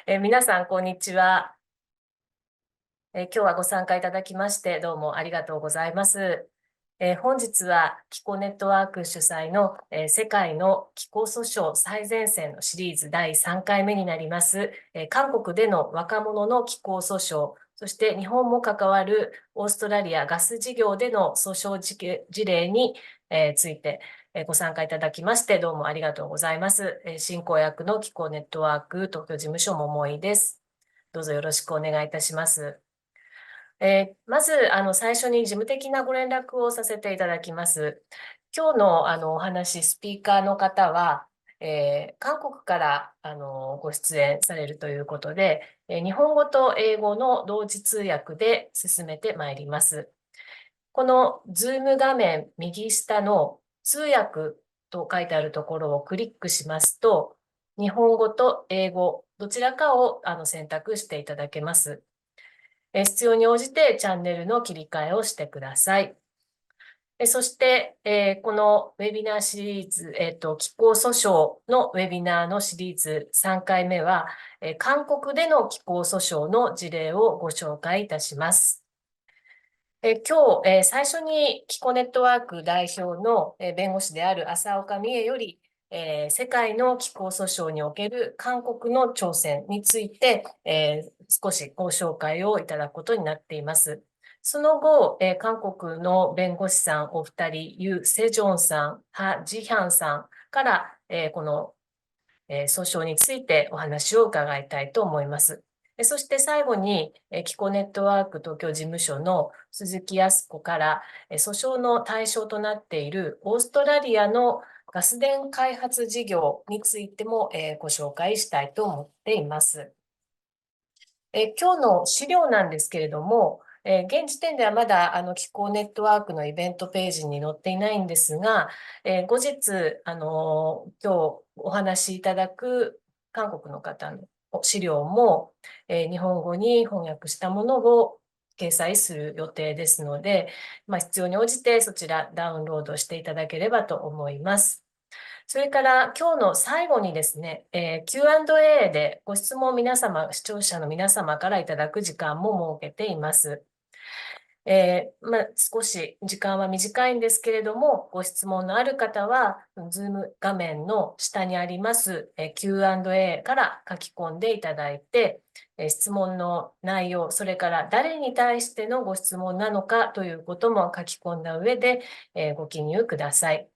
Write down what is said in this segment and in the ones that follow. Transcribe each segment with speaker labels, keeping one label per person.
Speaker 1: 皆さん、こんにちは。今日はご参加いただきまして、どうもありがとうございます。本日は気候ネットワーク主催の、世界の気候訴訟最前線のシリーズ第3回目になります、韓国での若者の気候訴訟、そして日本も関わるオーストラリアガス事業での訴訟事例に、ついて、ご参加いただきまして、どうもありがとうございます。進行役の気候ネットワーク東京事務所桃井です。どうぞよろしくお願いいたします。まず、最初に事務的なご連絡をさせていただきます。今日の、お話、スピーカーの方は、韓国からご出演されるということで、日本語と英語の同時通訳で進めてまいります。この Zoom 画面右下の通訳と書いてあるところをクリックしますと、日本語と英語、どちらかを選択していただけます。必要に応じてチャンネルの切り替えをしてください。そして、このウェビナーシリーズ、気候訴訟のウェビナーのシリーズ3回目は、韓国での気候訴訟の事例をご紹介いたします。今日、最初に気候ネットワーク代表の弁護士である浅岡美恵より、世界の気候訴訟における韓国の挑戦について、少しご紹介をいただくことになっています。その後、韓国の弁護士さんお二人、ユ・セジョンさん、ハ・ジヒャンさんから、この、訴訟についてお話を伺いたいと思います。そして最後に、気候ネットワーク東京事務所の鈴木康子から、訴訟の対象となっているオーストラリアのガス田開発事業についても、ご紹介したいと思っています。今日の資料なんですけれども、現時点ではまだ気候ネットワークのイベントページに載っていないんですが、後日今日お話しいただく韓国の方の資料も、日本語に翻訳したものを掲載する予定ですので、必要に応じてそちらダウンロードしていただければと思います。それから今日の最後にですね、Q&A でご質問を皆様、視聴者の皆様からいただく時間も設けています。少し時間は短いんですけれども、ご質問のある方は、Zoom 画面の下にあります Q&A から書き込んでいただいて、質問の内容、それから誰に対してのご質問なのかということも書き込んだ上で、ご記入ください。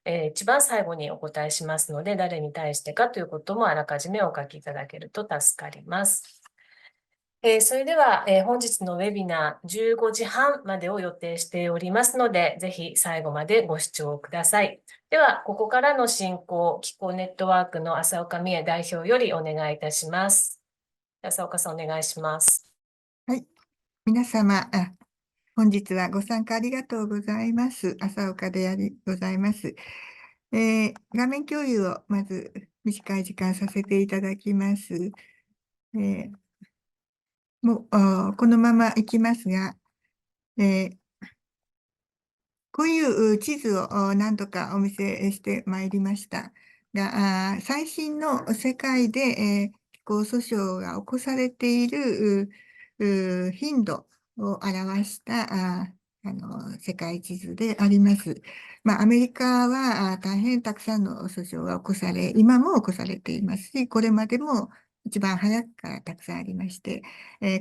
Speaker 1: 一番最後にお答えしますので、誰に対してかということもあらかじめお書きいただけると助かります。それでは、本日のウェビナー15時半までを予定しておりますので、ぜひ最後までご視聴ください。では、ここからの進行、気候ネットワークの浅岡美恵代表よりお願いいたします。浅岡さん、お願いします。
Speaker 2: はい。皆様、本日はご参加ありがとうございます。浅岡でございます。画面共有をまず短い時間させていただきます。もうこのままいきますが、こういう地図を何度かお見せしてまいりましたが、最新の世界で気候訴訟が起こされている頻度を表した世界地図であります。アメリカは大変たくさんの訴訟が起こされ、今も起こされていますし、これまでも一番早くからたくさんありまして、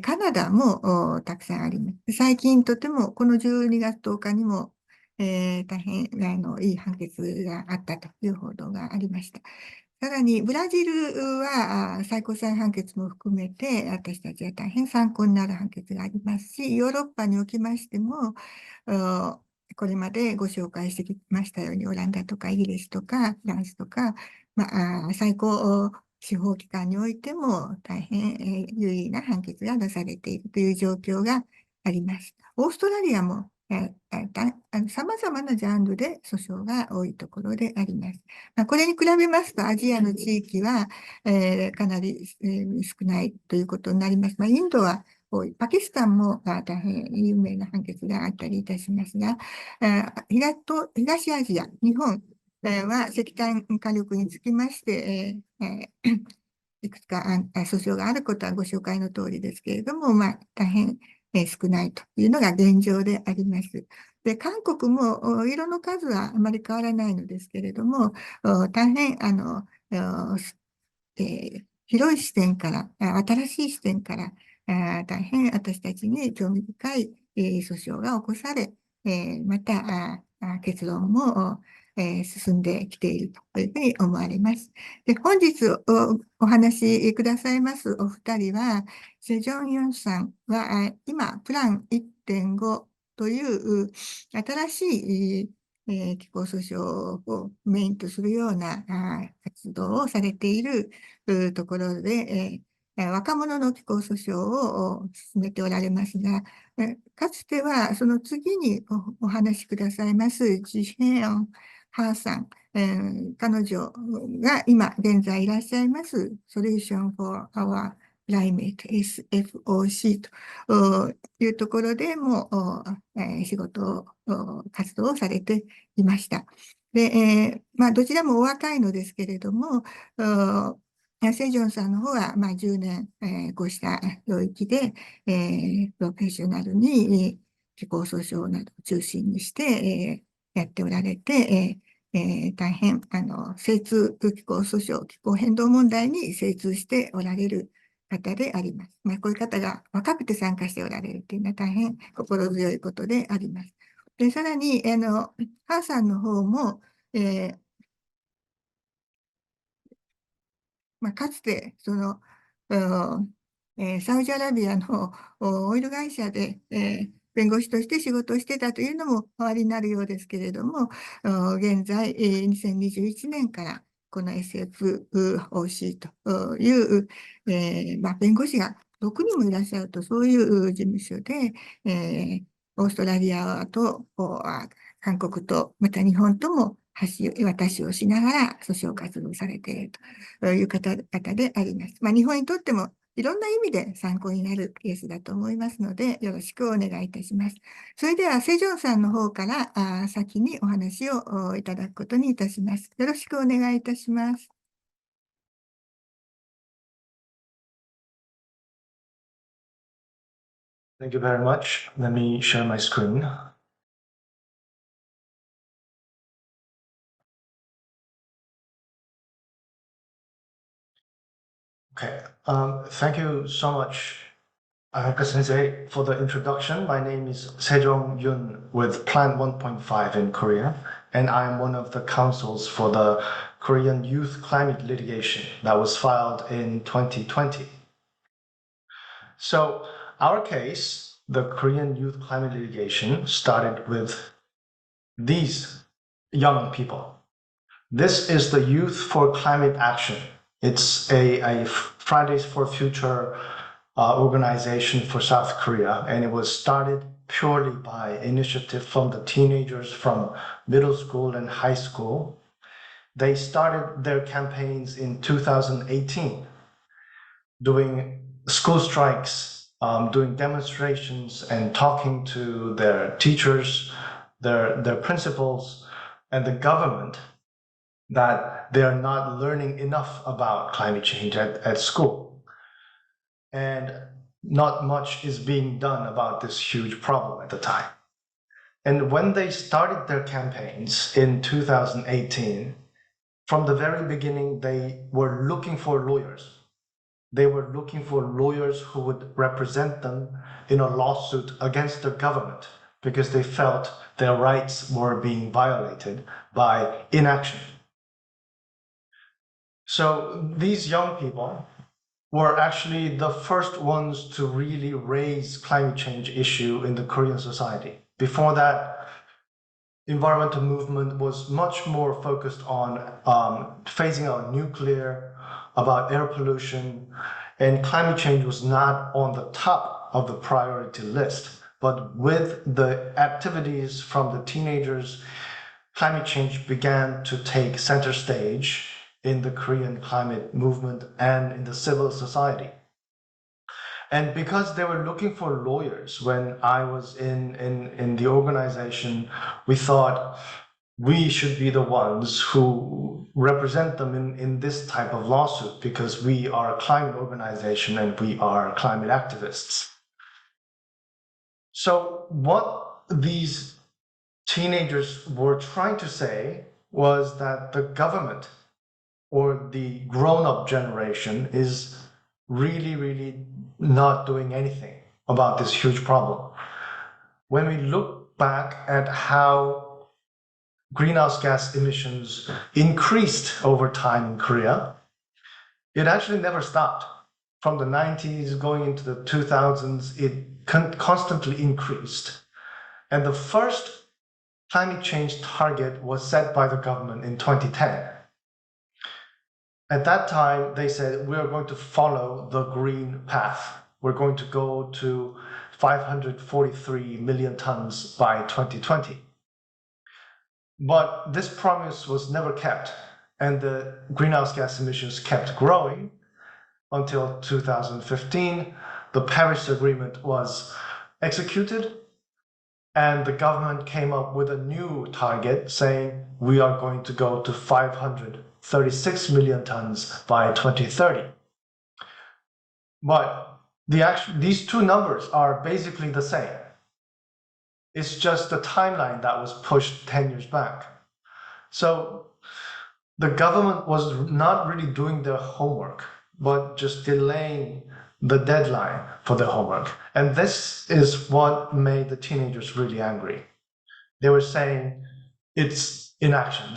Speaker 2: カナダもたくさんあります。最近とても、この12月10日にも大変いい判決があったという報道がありました。さらに、ブラジルは最高裁判決も含めて、私たちは大変参考になる判決がありますし、ヨーロッパにおきましても、これまでご紹介してきましたように、オランダとかイギリスとかフランスとか、最高司法機関においても大変有意義な判決が出されているという状況があります。オーストラリアもさまざまなジャンルで訴訟が多いところであります。これに比べますと、アジアの地域は、かなり、少ないということになります。インドは多い。パキスタンも大変有名な判決があったりいたしますが、東アジア、日本は石炭火力につきまして、いくつか訴訟があることはご紹介の通りですけれども、大変少ないというのが現状であります。で、韓国も色の数はあまり変わらないのですけれども、大変広い視点から、新しい視点から、大変私たちに興味深い訴訟が起こされ、また結論も進んできているというふうに思われます。で、本日お話しくださいますお二人は、セジョン・ユンさんは今、プラン1.5という新しい気候訴訟をメインとするような活動をされているところで、若者の気候訴訟を進めておられますが、かつてはその次にお話しくださいますジヘヨンハさん、彼女が今現在いらっしゃいますSolution for Our Climate SFOC というところでも仕事活動をされていました。で、どちらもお若いのですけれども、セジョンさんの方は10年、こうした領域で、プロフェッショナルに気候訴訟などを中心にして、やっておられて、大変精通気候訴訟、気候変動問題に精通しておられる方であります。こういう方が若くて参加しておられるというのは大変心強いことであります。で、さらに、ハーさんの方も、かつて、サウジアラビアのオイル会社で、弁護士として仕事をしてたというのもおありになるようですけれども、現在、2021年からこの SFOC という、弁護士が6人もいらっしゃると、そういう事務所で、オーストラリアと韓国と、また日本とも橋渡しをしながら訴訟活動されているという方々であります。日本にとってもいろんな意味で参考になるケースだと思いますので、よろしくお願いいたします。それでは、セジョンさんの方から先にお話をいただくことにいたします。よろしくお願いいたします。
Speaker 3: Thank you very much. Let me share my screen. Okay. Thank you so much, Sensei, for the introduction. My name is Sejong Youn with Plan 1.5 in Korea, and I am one of the counsels for the Korean youth climate litigation that was filed in 2020. So our case, the Korean youth climate litigation, started with these young people. This is the Youth for Climate Action. It's a Fridays for Future organization for South Korea, and it was started purely by initiative from the teenagers from middle school and high school. They started their campaigns in 2018, doing school strikes, doing demonstrations, and talking to their teachers, their principals, and the government that they are not learning enough about climate change at school. And not much is being done about this huge problem at the time. And when they started their campaigns in 2018, from the very beginning, they were looking for lawyers. They were looking for lawyers who would represent them in a lawsuit against the government because they felt their rights were being violated by inaction. So these young people were actually the first ones to really raise climate change issue in the Korean society. Before that, environmental movement was much more focused on phasing out nuclear, about air pollution, and climate change was not on the top of the priority list. But with the activities from the teenagers, climate change began to take center stage in the Korean climate movement and in the civil society. And because they were looking for lawyers when I was in the organization, we thought we should be the ones who represent them in this type of lawsuit because we are a climate organization and we are climate activists. So what these teenagers were trying to say was that the government or the grown-up generation is really not doing anything about this huge problem. When we look back at how greenhouse gas emissions increased over time in Korea, it actually never stopped. From the 90s going into the 2000s, it constantly increased. And the first climate change target was set by the government in 2010. At that time, they said, we are going to follow the green path. We're going to go to 543 million tons by 2020. But this promise was never kept, and the greenhouse gas emissions kept growing until 2015. The Paris Agreement was executed, and the government came up with a new target saying we are going to go to 536 million tons by 2030. But these two numbers are basically the same. It's just the timeline that was pushed 10 years back. So the government was not really doing their homework, but just delaying the deadline for their homework. And this is what made the teenagers really angry. They were saying it's inaction.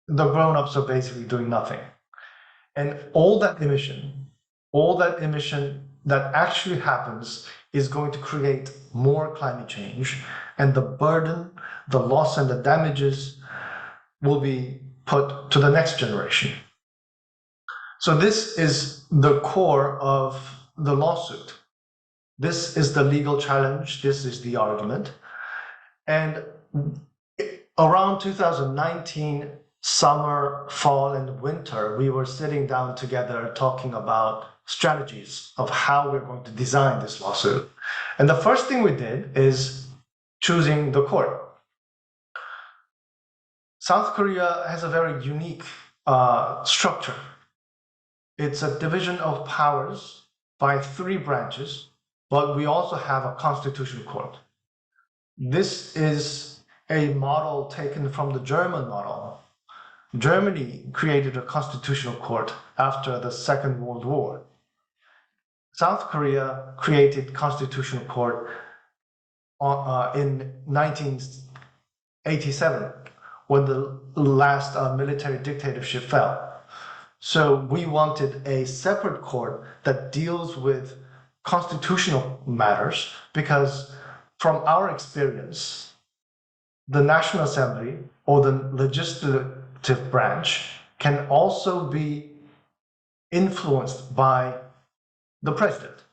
Speaker 3: The grown-ups are basically doing nothing. And all that emission that actually happens is going to create more climate change, and the burden, the loss, and the damages will be put to the next generation. So this is the core of the lawsuit. This is the legal challenge. This is the argument. And around 2019, summer, fall, and winter, we were sitting down together talking about strategies of how we're going to design this lawsuit. And the first thing we did is choosing the court. South Korea has a very unique structure. It's a division of powers by 3 branches, but we also have a constitutional court. This is a model taken from the German model. Germany created a constitutional court after the Second World War. South Korea created constitutional court in 1987 when the last military dictatorship fell. So we wanted a separate court that deals with constitutional matters because from our experience, the National Assembly or the legislative branch can also be influenced by the president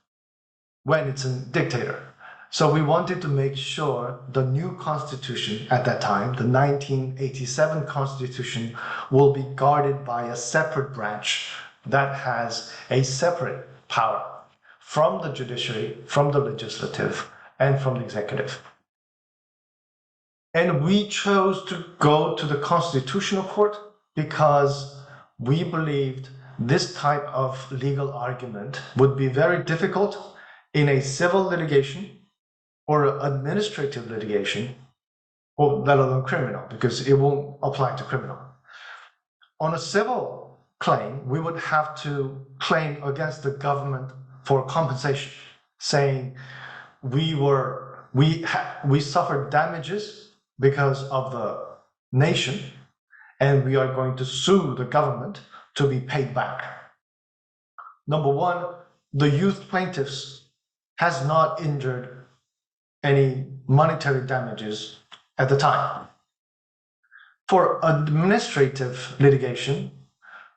Speaker 3: when it's a dictator. So we wanted to make sure the new constitution at that time, the 1987 constitution, will be guarded by a separate branch that has a separate power from the judiciary, from the legislative, and from the executive. And we chose to go to the constitutional court because we believed this type of legal argument would be very difficult in a civil litigation or administrative litigation, or let alone criminal, because it won't apply to criminal. On a civil claim, we would have to claim against the government for compensation, saying we suffered damages because of the nation, and we are going to sue the government to be paid back. Number one, the youth plaintiffs has not injured any monetary damages at the time. For administrative litigation,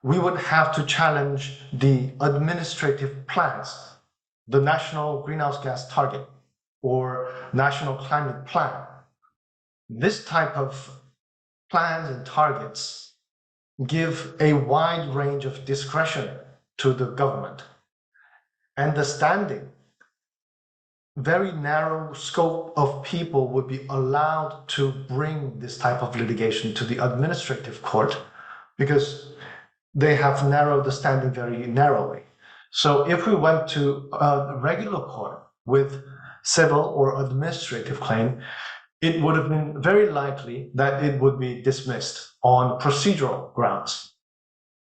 Speaker 3: we would have to challenge the administrative plans, the National Greenhouse Gas Target or National Climate Plan. This type of plans and targets give a wide range of discretion to the government. And the standing very narrow scope of people would be allowed to bring this type of litigation to the administrative court because they have narrowed the standing very narrowly. So if we went to a regular court with civil or administrative claim, it would have been very likely that it would be dismissed on procedural grounds.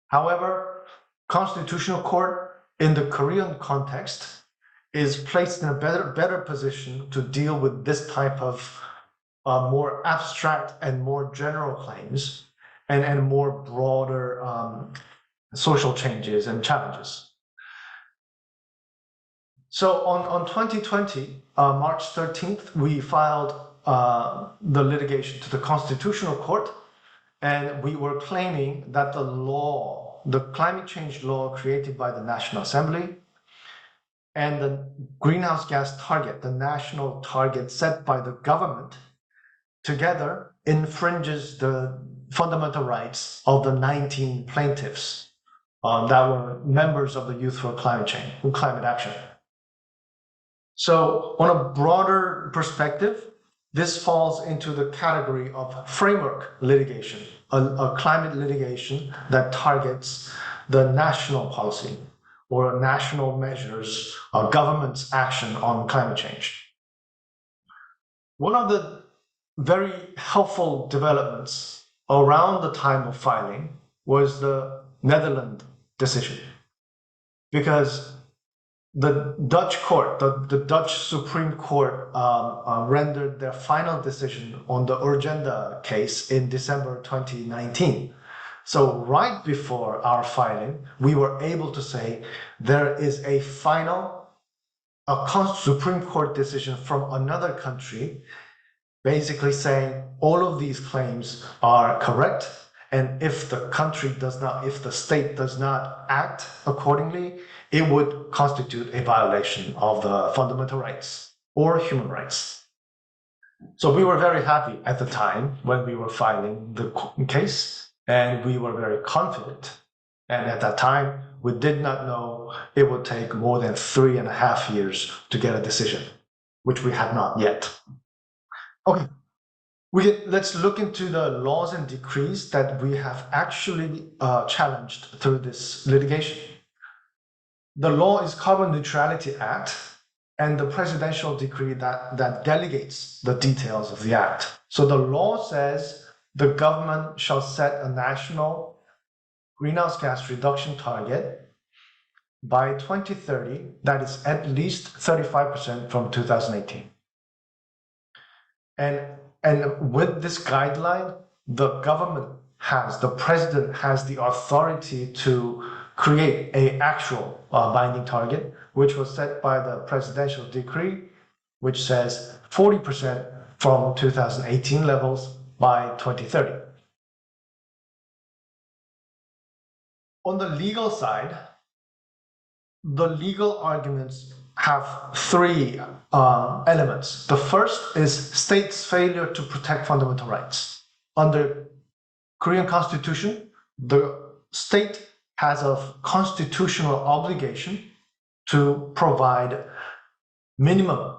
Speaker 3: However, Constitutional Court in the Korean context is placed in a better position to deal with this type of more abstract and more general claims and more broader social changes and challenges. So on 2020, March 13th, we filed the litigation to the Constitutional Court, and we were claiming that the climate change law created by the National Assembly and the greenhouse gas target, the national target set by the government, together infringes the fundamental rights of the 19 plaintiffs that were members of the Youth for Climate Change, Climate Action. So on a broader perspective, this falls into the category of framework litigation, a climate litigation that targets the national policy or national measures or government's action on climate change. One of the very helpful developments around the time of filing was the Netherlands decision, because the Dutch court, the Dutch Supreme Court rendered their final decision on the Urgenda case in December 2019. So right before our filing, we were able to say there is a final Supreme Court decision from another country, basically saying all of these claims are correct. And if the state does not act accordingly, it would constitute a violation of the fundamental rights or human rights. So we were very happy at the time when we were filing the case, and we were very confident. And at that time, we did not know it would take more than 3.5 years to get a decision, which we had not yet. Okay, let's look into the laws and decrees that we have actually challenged through this litigation. The law is Carbon Neutrality Act and the presidential decree that delegates the details of the act. So the law says the government shall set a national greenhouse gas reduction target by 2030 that is at least 35% from 2018. And with this guideline, the president has the authority to create an actual binding target, which was set by the presidential decree, which says 40% from 2018 levels by 2030. On the legal side, the legal arguments have three elements. The first is states' failure to protect fundamental rights. Under Korean Constitution, the state has a constitutional obligation to provide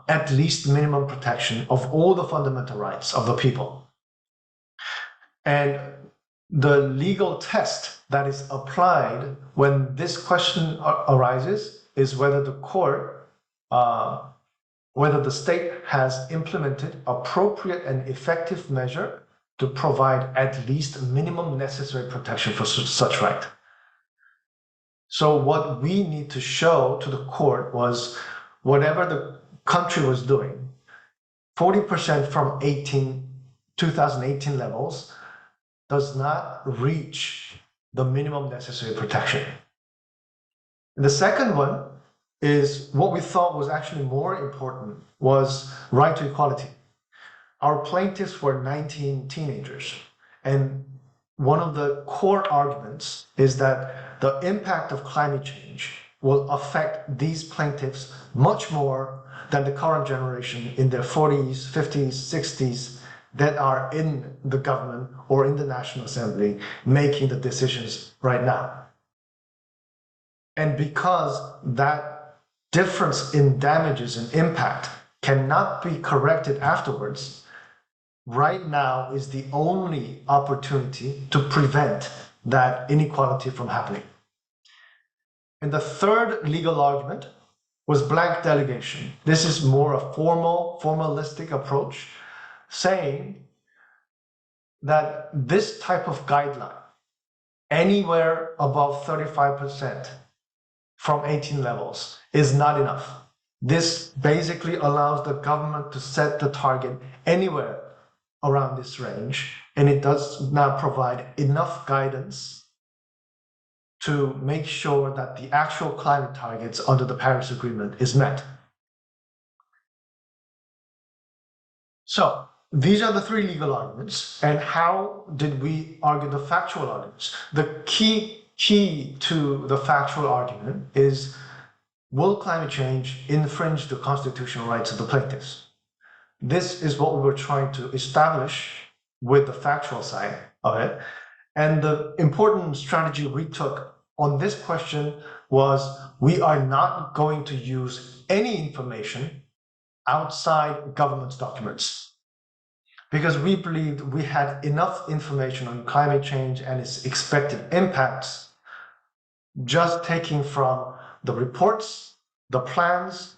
Speaker 3: at least minimum protection of all the fundamental rights of the people. And the legal test that is applied when this question arises is whether the state has implemented appropriate and effective measure to provide at least minimum necessary protection for such right. So what we need to show to the court was whatever the country was doing, 40% from 2018 levels does not reach the minimum necessary protection. And the second one is what we thought was actually more important was right to equality. Our plaintiffs were 19 teenagers, and one of the core arguments is that the impact of climate change will affect these plaintiffs much more than the current generation in their 40s, 50s, 60s that are in the government or in the National Assembly making the decisions right now. And because that difference in damages and impact cannot be corrected afterwards, right now is the only opportunity to prevent that inequality from happening. And the third legal argument was blank delegation. This is more a formalistic approach, saying that this type of guideline, anywhere above 35% from 18 levels, is not enough. This basically allows the government to set the target anywhere around this range, and it does not provide enough guidance to make sure that the actual climate targets under the Paris Agreement is met. So these are the three legal arguments. And how did we argue the factual arguments? The key to the factual argument is, will climate change infringe the constitutional rights of the plaintiffs? This is what we were trying to establish with the factual side of it. And the important strategy we took on this question was, we are not going to use any information outside government's documents, because we believed we had enough information on climate change and its expected impacts, just taking from the reports, the plans,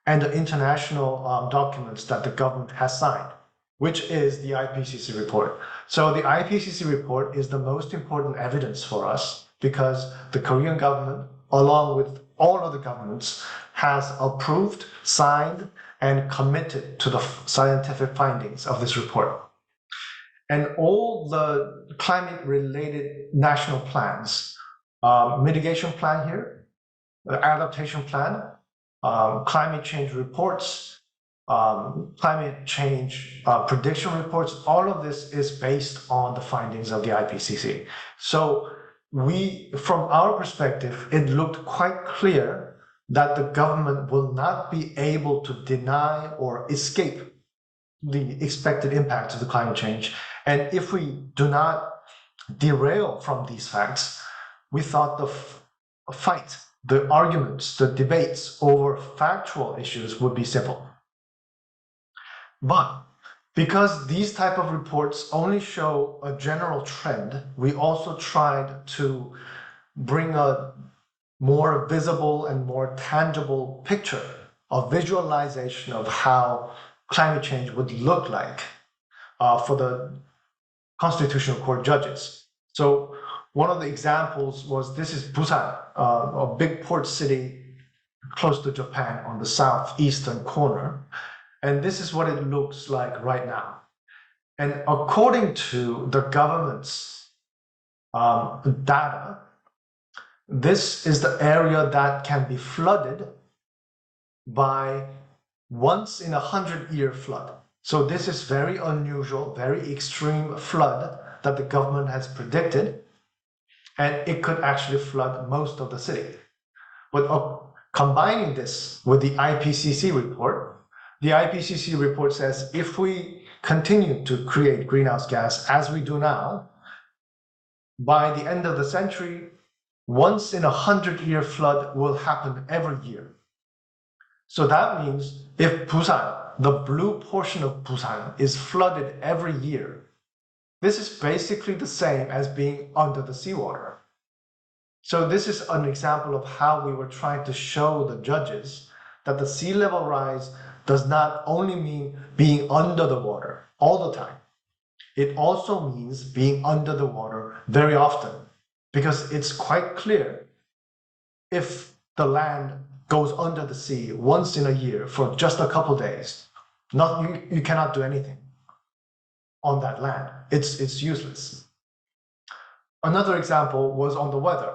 Speaker 3: and the international documents that the government has signed, which is the IPCC report. So the IPCC report is the most important evidence for us, because the Korean government, along with all other governments, has approved, signed, and committed to the scientific findings of this report. And all the climate-related national plans, mitigation plan here, the adaptation plan, climate change reports, climate change prediction reports, all of this is based on the findings of the IPCC. So from our perspective, it looked quite clear that the government will not be able to deny or escape the expected impact of the climate change. And if we do not derail from these facts, we thought the fight, the arguments, the debates over factual issues would be simple. But because these type of reports only show a general trend, we also tried to bring a more visible and more tangible picture, a visualization of how climate change would look like for the Constitutional Court judges. So one of the examples was, this is Busan, a big port city close to Japan on the southeastern corner. And this is what it looks like right now. And according to the government's data, this is the area that can be flooded by once in 100-year flood. So this is very unusual, very extreme flood that the government has predicted, and it could actually flood most of the city. But combining this with the IPCC report, the IPCC report says, if we continue to create greenhouse gas as we do now, by the end of the century, once in 100-year flood will happen every year. So that means if Busan, the blue portion of Busan, is flooded every year, this is basically the same as being under the seawater. So this is an example of how we were trying to show the judges that the sea level rise does not only mean being under the water all the time. It also means being under the water very often, because it's quite clear, if the land goes under the sea once in a year for just a couple days, you cannot do anything on that land. It's useless. Another example was on the weather.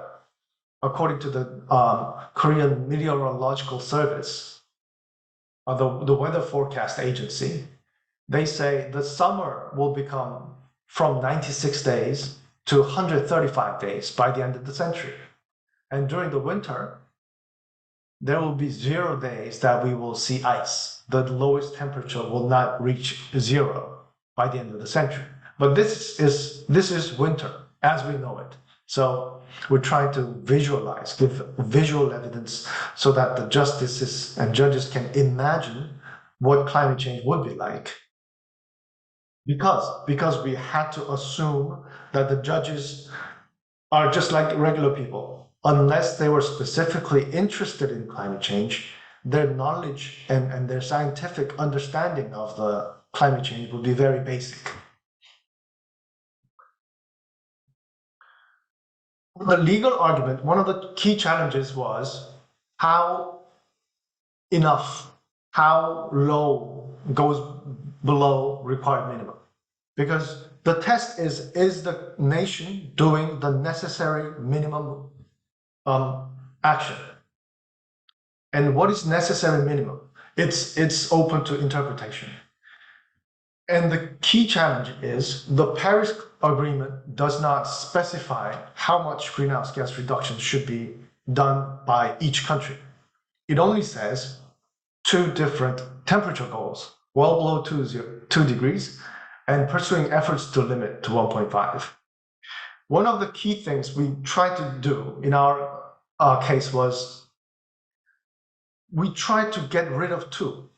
Speaker 3: According to the Korean Meteorological Service, the weather forecast agency, they say the summer will become from 96 days to 135 days by the end of the century. And during the winter, there will be 0 days that we will see ice. The lowest temperature will not reach 0 by the end of the century. But this is winter as we know it. So we're trying to visualize, give visual evidence so that the justices and judges can imagine what climate change would be like. Because we had to assume that the judges are just like regular people. Unless they were specifically interested in climate change, their knowledge and their scientific understanding of the climate change would be very basic. The legal argument, one of the key challenges was how low goes below required minimum. Because the test is the nation doing the necessary minimum action? And what is necessary minimum? It's open to interpretation. And the key challenge is the Paris Agreement does not specify how much greenhouse gas reduction should be done by each country. It only says 2 different temperature goals, well below 2 degrees, and pursuing efforts to limit to 1.5. One of the key things we tried to do in our case was we tried to get rid of 2.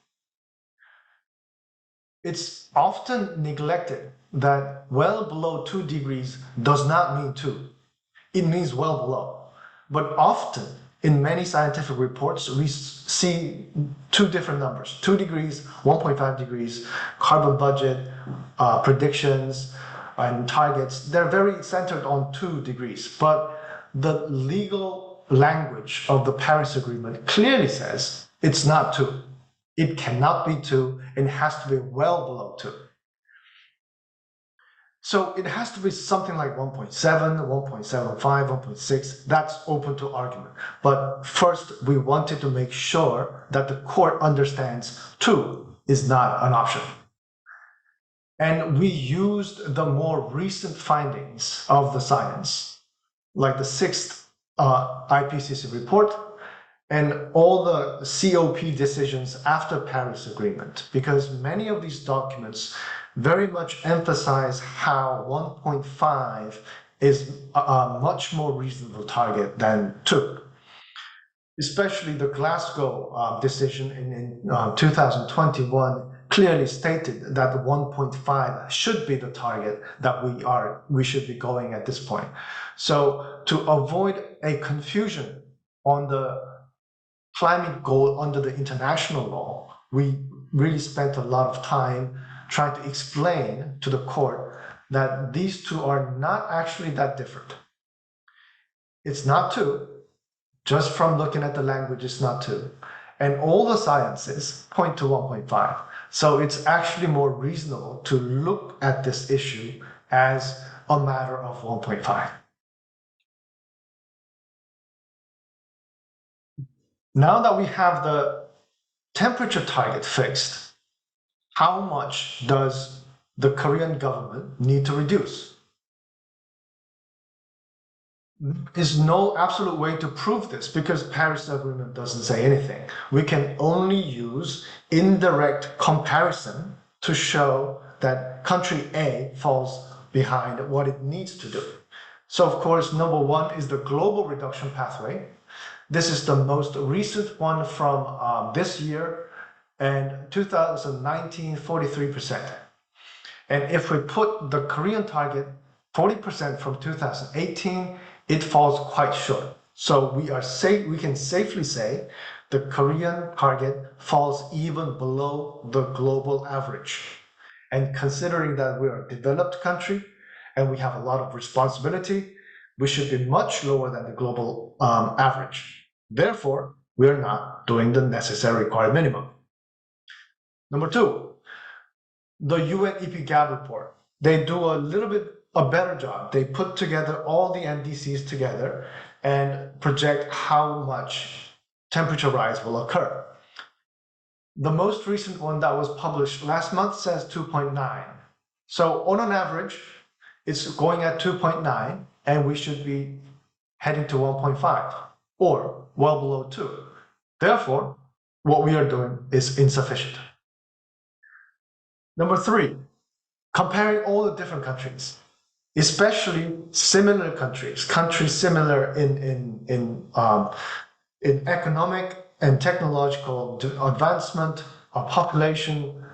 Speaker 3: It's often neglected that well below 2 degrees does not mean 2. It means well below. But often in many scientific reports, we see 2 different numbers, 2 degrees, 1.5 degrees, carbon budget, predictions, and targets. They're very centered on 2 degrees, but the legal language of the Paris Agreement clearly says it's not 2. It cannot be 2, and it has to be well below 2. So it has to be something like 1.7, 1.75, 1.6. That's open to argument. But first, we wanted to make sure that the court understands 2 is not an option. And we used the more recent findings of the science, like the 6th IPCC report, and all the COP decisions after Paris Agreement, because many of these documents very much emphasize how 1.5 is a much more reasonable target than 2. Especially the Glasgow decision in 2021 clearly stated that 1.5 should be the target that we should be going at this point. So to avoid a confusion on the climate goal under the international law, we really spent a lot of time trying to explain to the court that these 2 are not actually that different. It's not 2. Just from looking at the language, it's not 2. And all the sciences point to 1.5. So it's actually more reasonable to look at this issue as a matter of 1.5. Now that we have the temperature target fixed, how much does the Korean government need to reduce? There's no absolute way to prove this because Paris Agreement doesn't say anything. We can only use indirect comparison to show that country A falls behind what it needs to do. So of course, number 1 is the global reduction pathway. This is the most recent one from this year, and 2019, 43%. And if we put the Korean target 40% from 2018, it falls quite short. So we can safely say the Korean target falls even below the global average. And considering that we are a developed country and we have a lot of responsibility, we should be much lower than the global average. Therefore, we are not doing the necessary required minimum. Number 2, the UN EP-GAB report. They do a better job. They put together all the NDCs together and project how much temperature rise will occur. The most recent one that was published last month says 2.9. So on an average, it's going at 2.9, and we should be heading to 1.5 or well below 2. Therefore, what we are doing is insufficient. Number 3, comparing all the different countries, especially similar countries similar in economic and technological advancement, population,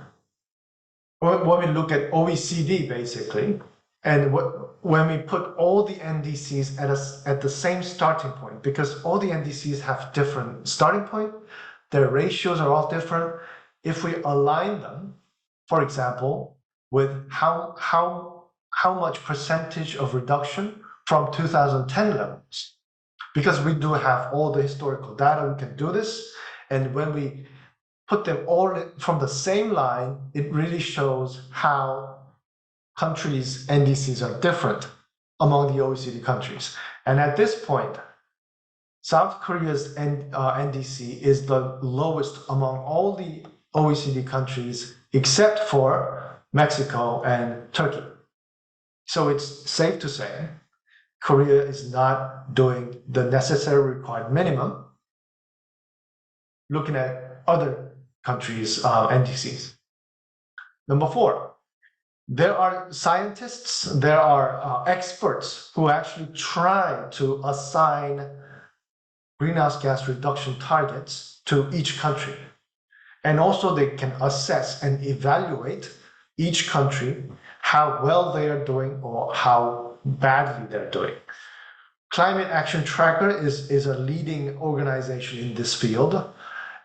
Speaker 3: when we look at OECD basically, and when we put all the NDCs at the same starting point, because all the NDCs have different starting point, their ratios are all different. If we align them, for example, with how much percentage of reduction from 2010 levels, because we do have all the historical data, we can do this. And when we put them all from the same line, it really shows how countries' NDCs are different among the OECD countries. And at this point, South Korea's NDC is the lowest among all the OECD countries except for Mexico and Turkey. So it's safe to say Korea is not doing the necessary required minimum looking at other countries' NDCs. Number 4, there are scientists, there are experts who actually try to assign greenhouse gas reduction targets to each country. And also they can assess and evaluate each country, how well they are doing or how badly they're doing. Climate Action Tracker is a leading organization in this field,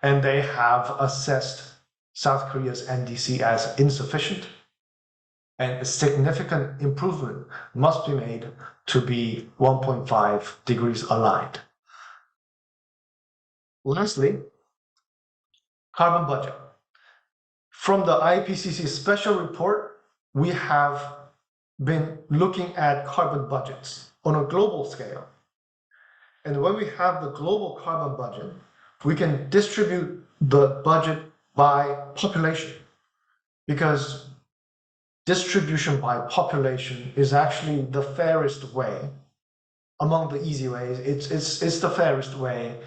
Speaker 3: and they have assessed South Korea's NDC as insufficient, and a significant improvement must be made to be 1.5 degrees aligned. Lastly, carbon budget. From the IPCC special report, we have been looking at carbon budgets on a global scale. And when we have the global carbon budget, we can distribute the budget by population, because distribution by population is actually the fairest way. Among the easy ways, it's the fairest way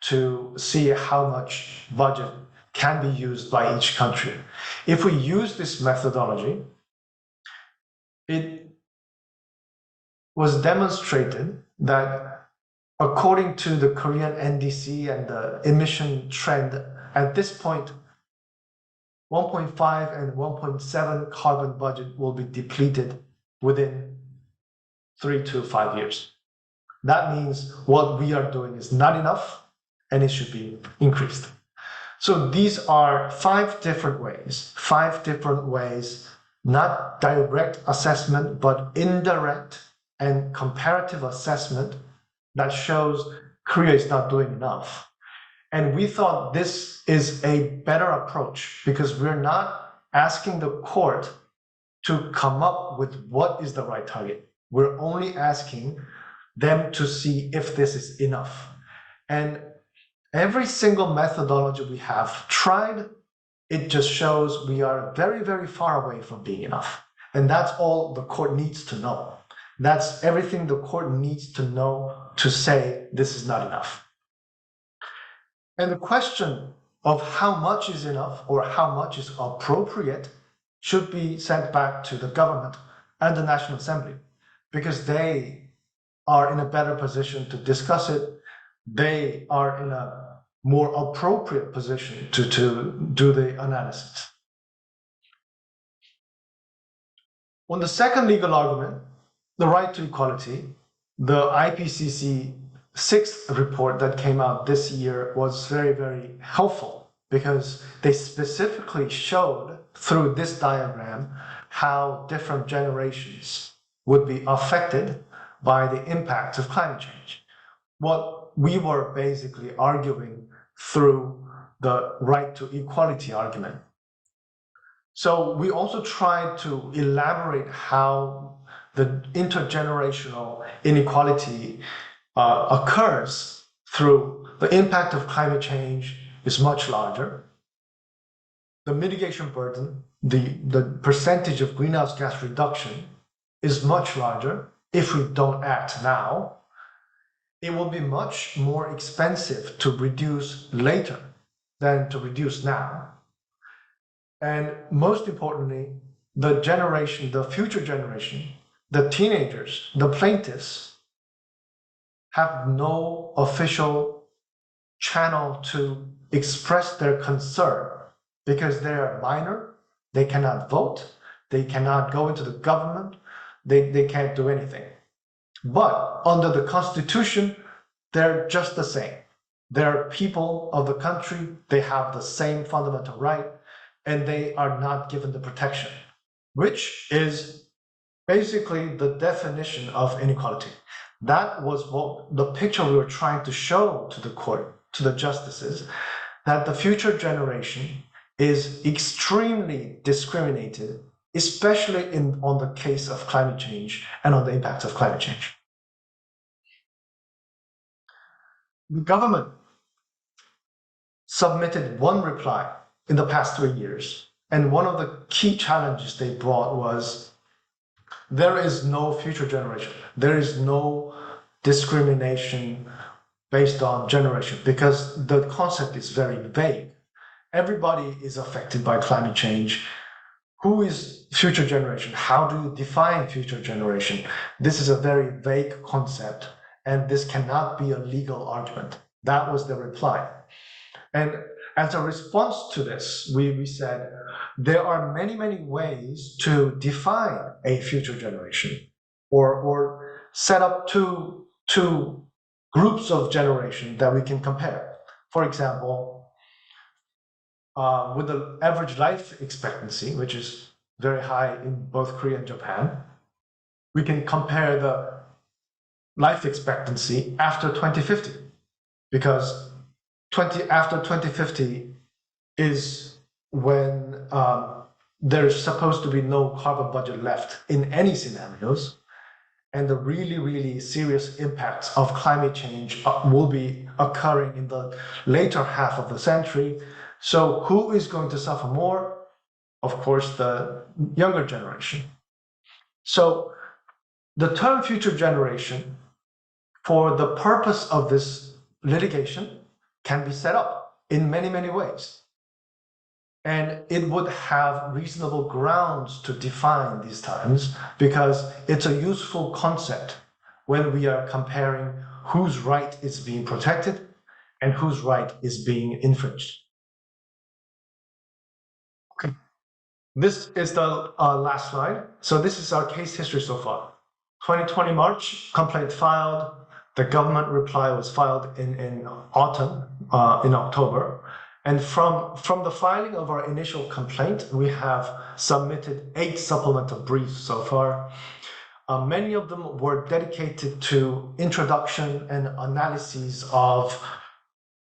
Speaker 3: to see how much budget can be used by each country. If we use this methodology, it was demonstrated that according to the Korean NDC and the emission trend, at this point, 1.5 and 1.7 carbon budget will be depleted within 3 to 5 years. That means what we are doing is not enough and it should be increased. So these are 5 different ways, not direct assessment, but indirect and comparative assessment that shows Korea is not doing enough. And we thought this is a better approach because we're not asking the court to come up with what is the right target. We're only asking them to see if this is enough. And every single methodology we have tried, it just shows we are very, very far away from being enough. And that's all the court needs to know. That's everything the court needs to know to say this is not enough. And the question of how much is enough or how much is appropriate should be sent back to the government and the National Assembly, because they are in a better position to discuss it. They are in a more appropriate position to do the analysis. On the second legal argument, the right to equality, the IPCC 6th report that came out this year was very, very helpful because they specifically showed through this diagram how different generations would be affected by the impact of climate change. What we were basically arguing through the right to equality argument. So we also tried to elaborate how the intergenerational inequality occurs through the impact of climate change is much larger. The mitigation burden, the percentage of greenhouse gas reduction is much larger if we don't act now. It will be much more expensive to reduce later than to reduce now. And most importantly, the future generation, the teenagers, the plaintiffs, have no official channel to express their concern because they are minor, they cannot vote, they cannot go into the government, they can't do anything. But under the Constitution, they're just the same. They're people of the country, they have the same fundamental right, and they are not given the protection, which is basically the definition of inequality. That was what the picture we were trying to show to the court, to the justices, that the future generation is extremely discriminated, especially on the case of climate change and on the impacts of climate change. The government submitted one reply in the past 3 years, and one of the key challenges they brought was there is no future generation. There is no discrimination based on generation because the concept is very vague. Everybody is affected by climate change. Who is future generation? How do you define future generation? This is a very vague concept, and this cannot be a legal argument. That was the reply. And as a response to this, we said there are many, many ways to define a future generation or set up two groups of generation that we can compare. For example, with the average life expectancy, which is very high in both Korea and Japan, we can compare the life expectancy after 2050, because after 2050 is when there's supposed to be no carbon budget left in any scenarios, and the really, really serious impacts of climate change will be occurring in the later half of the century. So who is going to suffer more? Of course, the younger generation. So the term future generation, for the purpose of this litigation, can be set up in many, many ways. And it would have reasonable grounds to define these terms because it's a useful concept when we are comparing whose right is being protected and whose right is being infringed. Okay, this is the last slide. So this is our case history so far. 2020 March, complaint filed. The government reply was filed in autumn, in October. And from the filing of our initial complaint, we have submitted 8 supplemental briefs so far. Many of them were dedicated to introduction and analyses of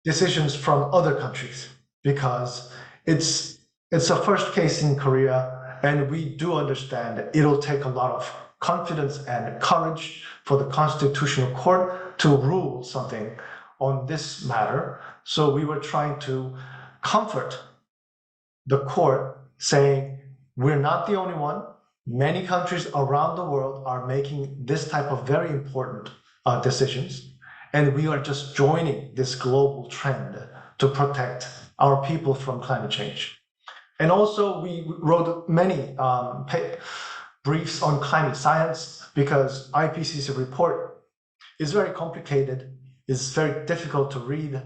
Speaker 3: decisions from other countries, because it's a first case in Korea, and we do understand that it'll take a lot of confidence and courage for the Constitutional Court to rule something on this matter. So we were trying to comfort the court, saying we're not the only one. Many countries around the world are making this type of very important decisions, and we are just joining this global trend to protect our people from climate change. And also we wrote many briefs on climate science, because IPCC report is very complicated, it's very difficult to read.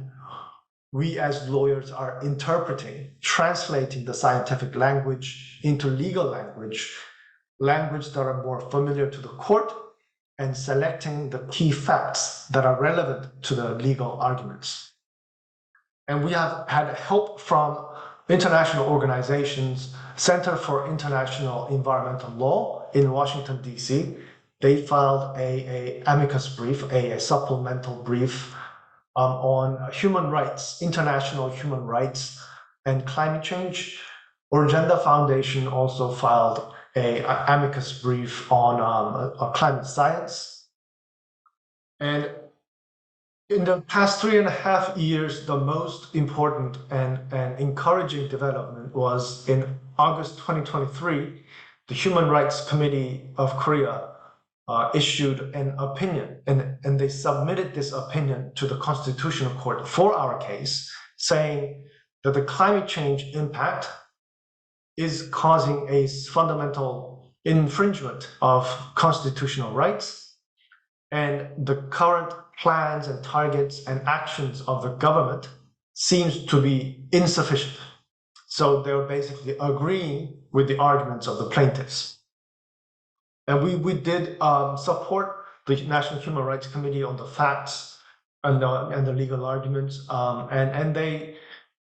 Speaker 3: We as lawyers are interpreting, translating the scientific language into legal language that are more familiar to the court, and selecting the key facts that are relevant to the legal arguments. And we have had help from international organizations, Center for International Environmental Law in Washington, D.C. They filed a amicus brief, a supplemental brief on human rights, international human rights and climate change. Urgenda Foundation also filed a amicus brief on climate science. And in the past 3.5 years, the most important and encouraging development was in August 2023, the Human Rights Committee of Korea issued an opinion, and they submitted this opinion to the Constitutional Court for our case, saying that the climate change impact is causing a fundamental infringement of constitutional rights, and the current plans and targets and actions of the government seems to be insufficient. So they're basically agreeing with the arguments of the plaintiffs. And we did support the National Human Rights Committee on the facts and the legal arguments, and they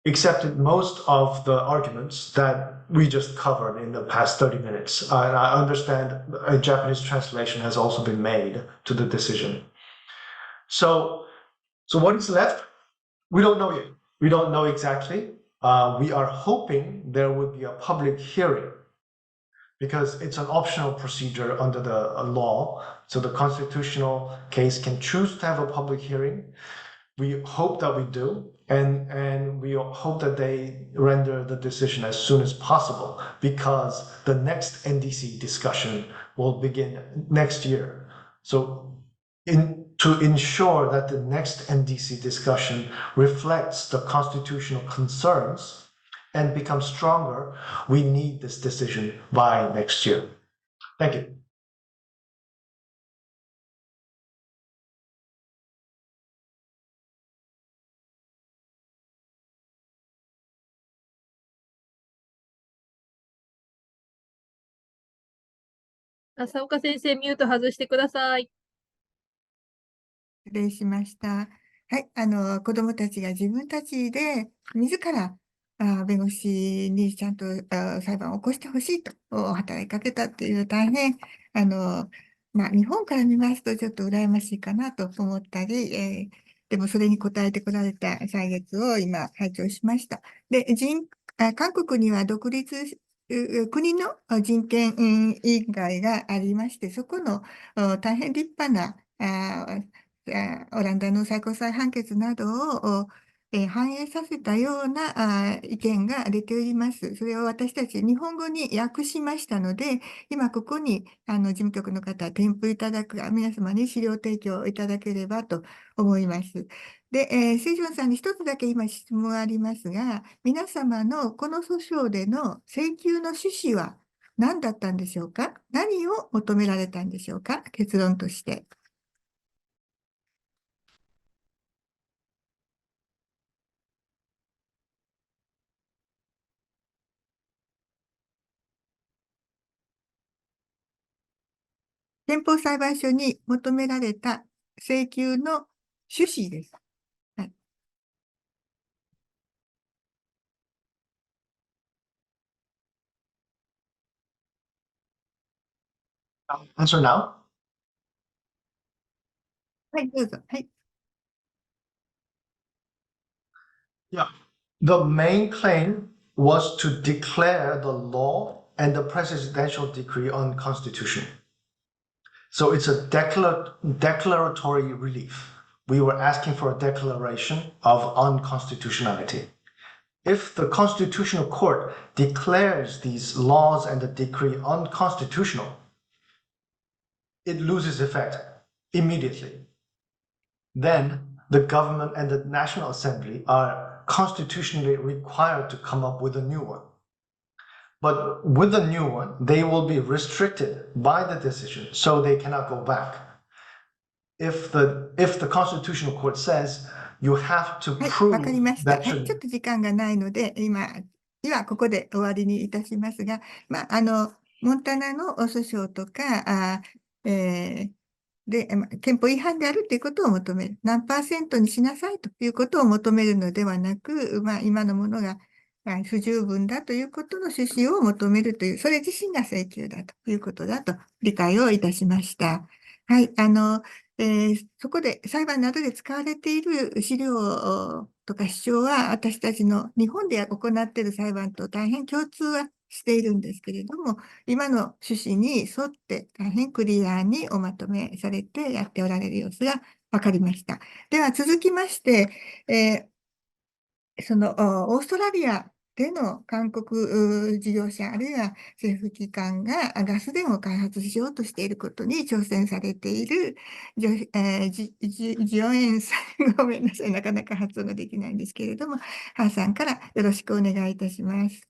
Speaker 3: accepted most of the arguments that we just covered in the past 30 minutes. And I understand a Japanese translation has also been made to the decision. So what is left? We don't know yet. We don't know exactly. We are hoping there would be a public hearing because it's an optional procedure under the law. So the constitutional case can choose to have a public hearing. We hope that we do, and we hope that they render the decision as soon as possible because the next NDC discussion will begin next year. So to ensure that the next NDC discussion reflects the constitutional concerns and becomes stronger, we need this decision by next year. Thank you.
Speaker 4: 浅岡先生、ミュート外してください。
Speaker 2: 失礼しました。はい、子どもたちが自分たちで自ら弁護士にちゃんと裁判を起こしてほしいと働きかけたっていう大変日本から見ますとちょっと羨ましいかなと思ったり、でもそれに応えてこられた歳月を今拝聴しました。で、韓国には独立国の人権委員会がありまして、そこの大変立派なオランダの最高裁判決などを反映させたような意見が出ております。それを私たち日本語に訳しましたので、今ここに事務局の方、添付いただく皆様に資料提供いただければと思います。で、セジョンさんに一つだけ今質問ありますが、皆様のこの訴訟での請求の趣旨は何だったんでしょうか？何を求められたんでしょうか？結論として。憲法裁判所に求められた請求の趣旨です。はい。
Speaker 3: Answer now?
Speaker 2: はい、どうぞ。はい。
Speaker 3: Yeah. The main claim was to declare the law and the presidential decree unconstitutional. So it's a declaratory relief. We were asking for a declaration of unconstitutionality. If the Constitutional Court declares these laws and the decree unconstitutional, it loses effect immediately. Then the government and the National Assembly are constitutionally required to come up with a new one. But with the new one, they will be restricted by the decision, so they cannot go back. If the Constitutional Court says you have to
Speaker 2: はい、
Speaker 3: prove
Speaker 2: わかりました。
Speaker 3: that
Speaker 2: はい、ちょっと時間がないので、今ここで終わりにいたしますが、モンタナの訴訟とか、で、憲法違反であるということを求める。何%にしなさいということを求めるのではなく、今のものが不十分だということの趣旨を求めるという、それ自身が請求だということだと理解をいたしました。はい、そこで裁判などで使われている資料とか主張は、私たちの日本で行っている裁判と大変共通はしているんですけれども、今の趣旨に沿って大変クリアにおまとめされてやっておられる様子が分かりました。では続きまして、そのオーストラリアでの韓国事業者あるいは政府機関がガス田を開発しようとしていることに挑戦されているジヨエンさん、ごめんなさい、なかなか発音ができないんですけれども、ハンさんからよろしくお願いいたします。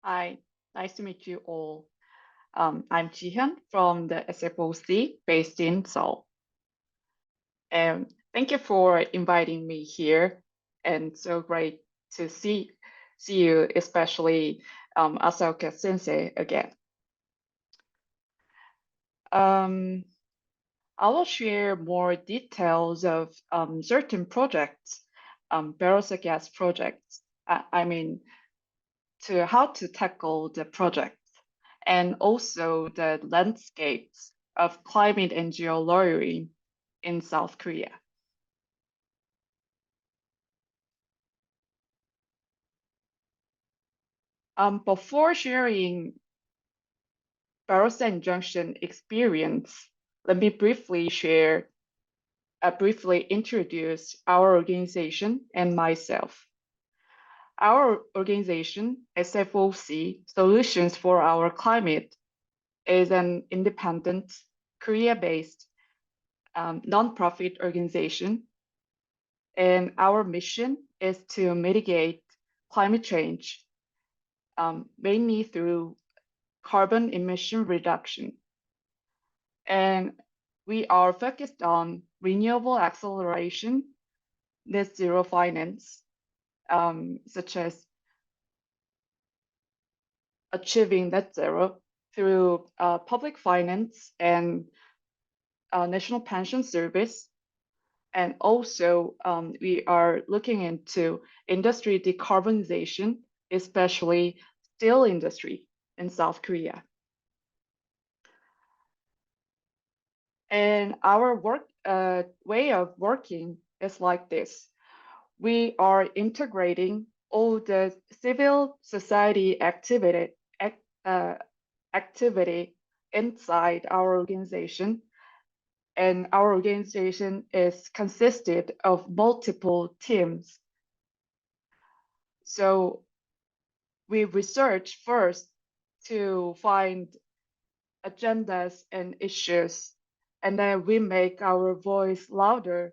Speaker 5: Hi, nice to meet you all. I'm Jihyeon from the SFOC based in Seoul. And thank you for inviting me here, and so great to see you, especially Asaoka Sensei again. I will share more details of certain projects, Barossa gas projects. I mean, to how to tackle the projects, and also the landscapes of climate NGO lawyering in South Korea. Before sharing Barossa injunction experience, let me briefly introduce our organization and myself. Our organization, SFOC, Solutions for Our Climate, is an independent, Korea-based nonprofit organization, and our mission is to mitigate climate change, mainly through carbon emission reduction. And we are focused on renewable acceleration, net zero finance, such as achieving net zero through public finance and national pension service. And also, we are looking into industry decarbonization, especially steel industry in South Korea. And our way of working is like this. We are integrating all the civil society activity inside our organization. And our organization is consisted of multiple teams. So we research first to find agendas and issues, and then we make our voice louder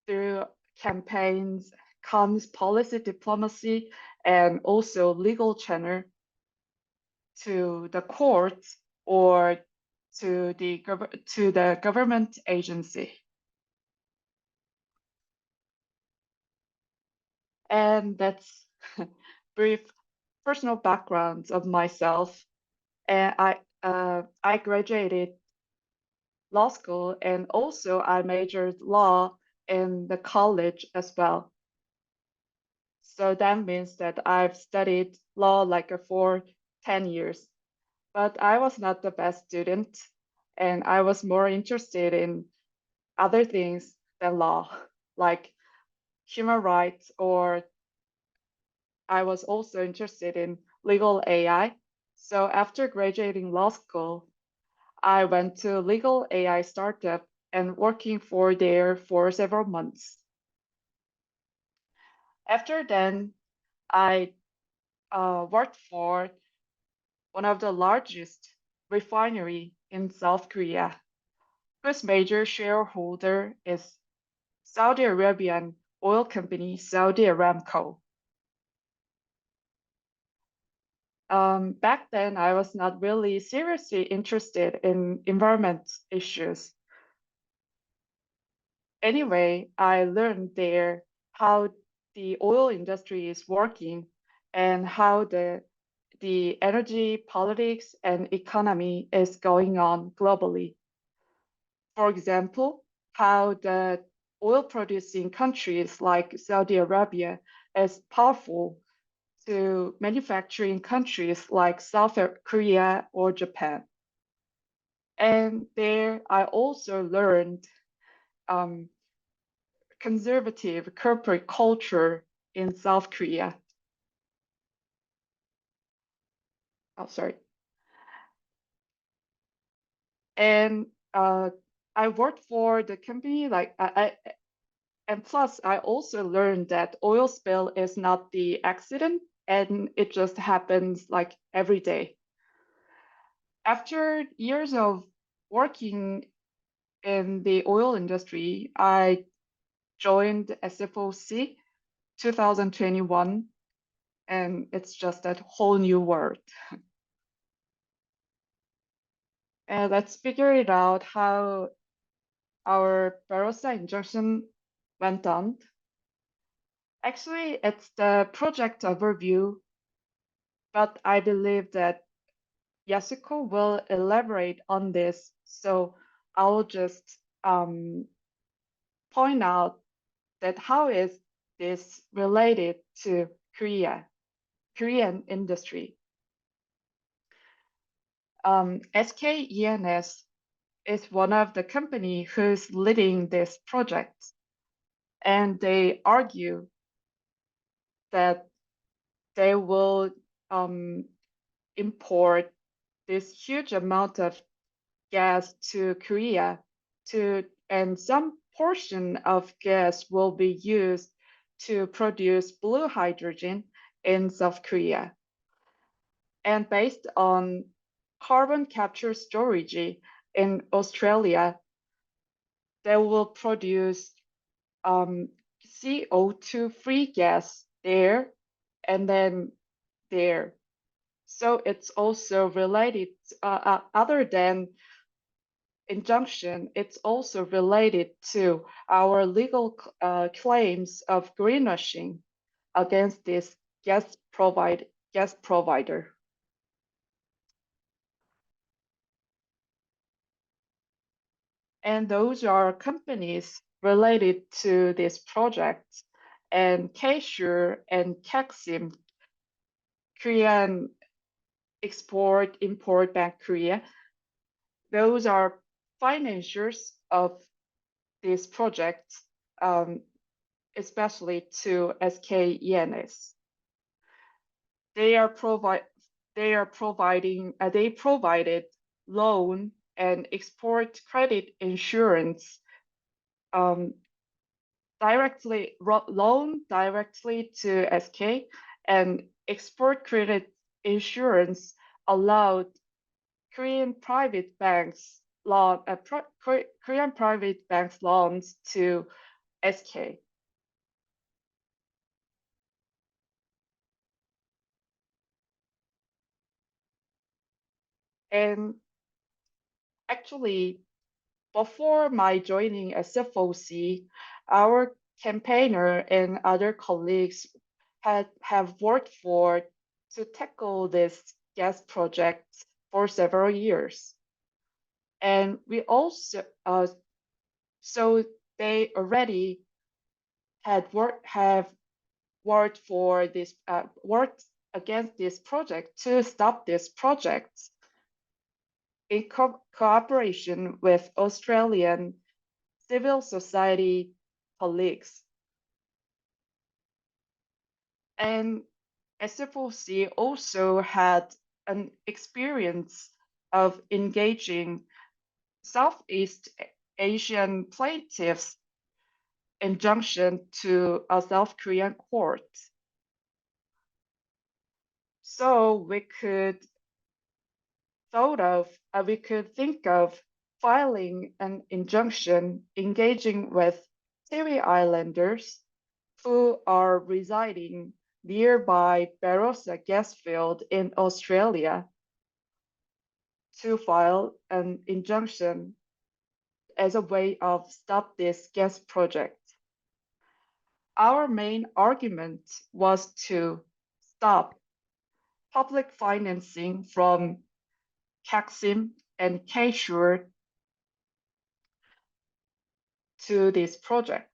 Speaker 5: through campaigns, comms policy diplomacy, and also legal channel to the courts or to the government agency. And that's brief personal backgrounds of myself. And I graduated law school, and also I majored law in the college as well. So that means that I've studied law like for 10 years. But I was not the best student, and I was more interested in other things than law, like human rights, or I was also interested in legal AI. So after graduating law school, I went to legal AI startup and working there for several months. After then, I worked for one of the largest refinery in South Korea, whose major shareholder is Saudi Arabian oil company Saudi Aramco. Back then, I was not really seriously interested in environment issues. Anyway, I learned there how the oil industry is working and how the energy politics and economy is going on globally. For example, how the oil producing countries like Saudi Arabia is powerful to manufacturing countries like South Korea or Japan. And there I also learned conservative corporate culture in South Korea. Oh, sorry. And I worked for the company and plus I also learned that oil spill is not the accident, and it just happens like every day. After years of working in the oil industry, I joined SFOC 2021, and it's just a whole new world. And let's figure it out how our Barossa injunction went on. Actually, it's the project overview, but I believe that Yasuko will elaborate on this, so I'll just point out that how is this related to Korean industry. SKENS is one of the company who's leading this project, and they argue that they will import this huge amount of gas to Korea and some portion of gas will be used to produce blue hydrogen in South Korea. And based on carbon capture storage in Australia, they will produce CO2-free gas there and then there. So it's also related, other than injunction, it's also related to our legal claims of greenwashing against this gas provider. And those are companies related to this project, and K-Sure and Kaksim, Korean Export-Import Bank Korea, those are financiers of this project, especially to SKENS. They provided loan and export credit insurance loan directly to SK, and export credit insurance allowed Korean private banks loans to SK. And actually, before my joining SFOC, our campaigner and other colleagues have worked to tackle this gas project for several years. And we also, so they already have worked against this project to stop this project in cooperation with Australian civil society colleagues. And SFOC also had an experience of engaging Southeast Asian plaintiffs' injunction to a South Korean court. So we could think of filing an injunction engaging with Tiwi Islanders who are residing nearby Barossa gas field in Australia to file an injunction as a way of stop this gas project. Our main argument was to stop public financing from Kaksim and K-Sure to this project.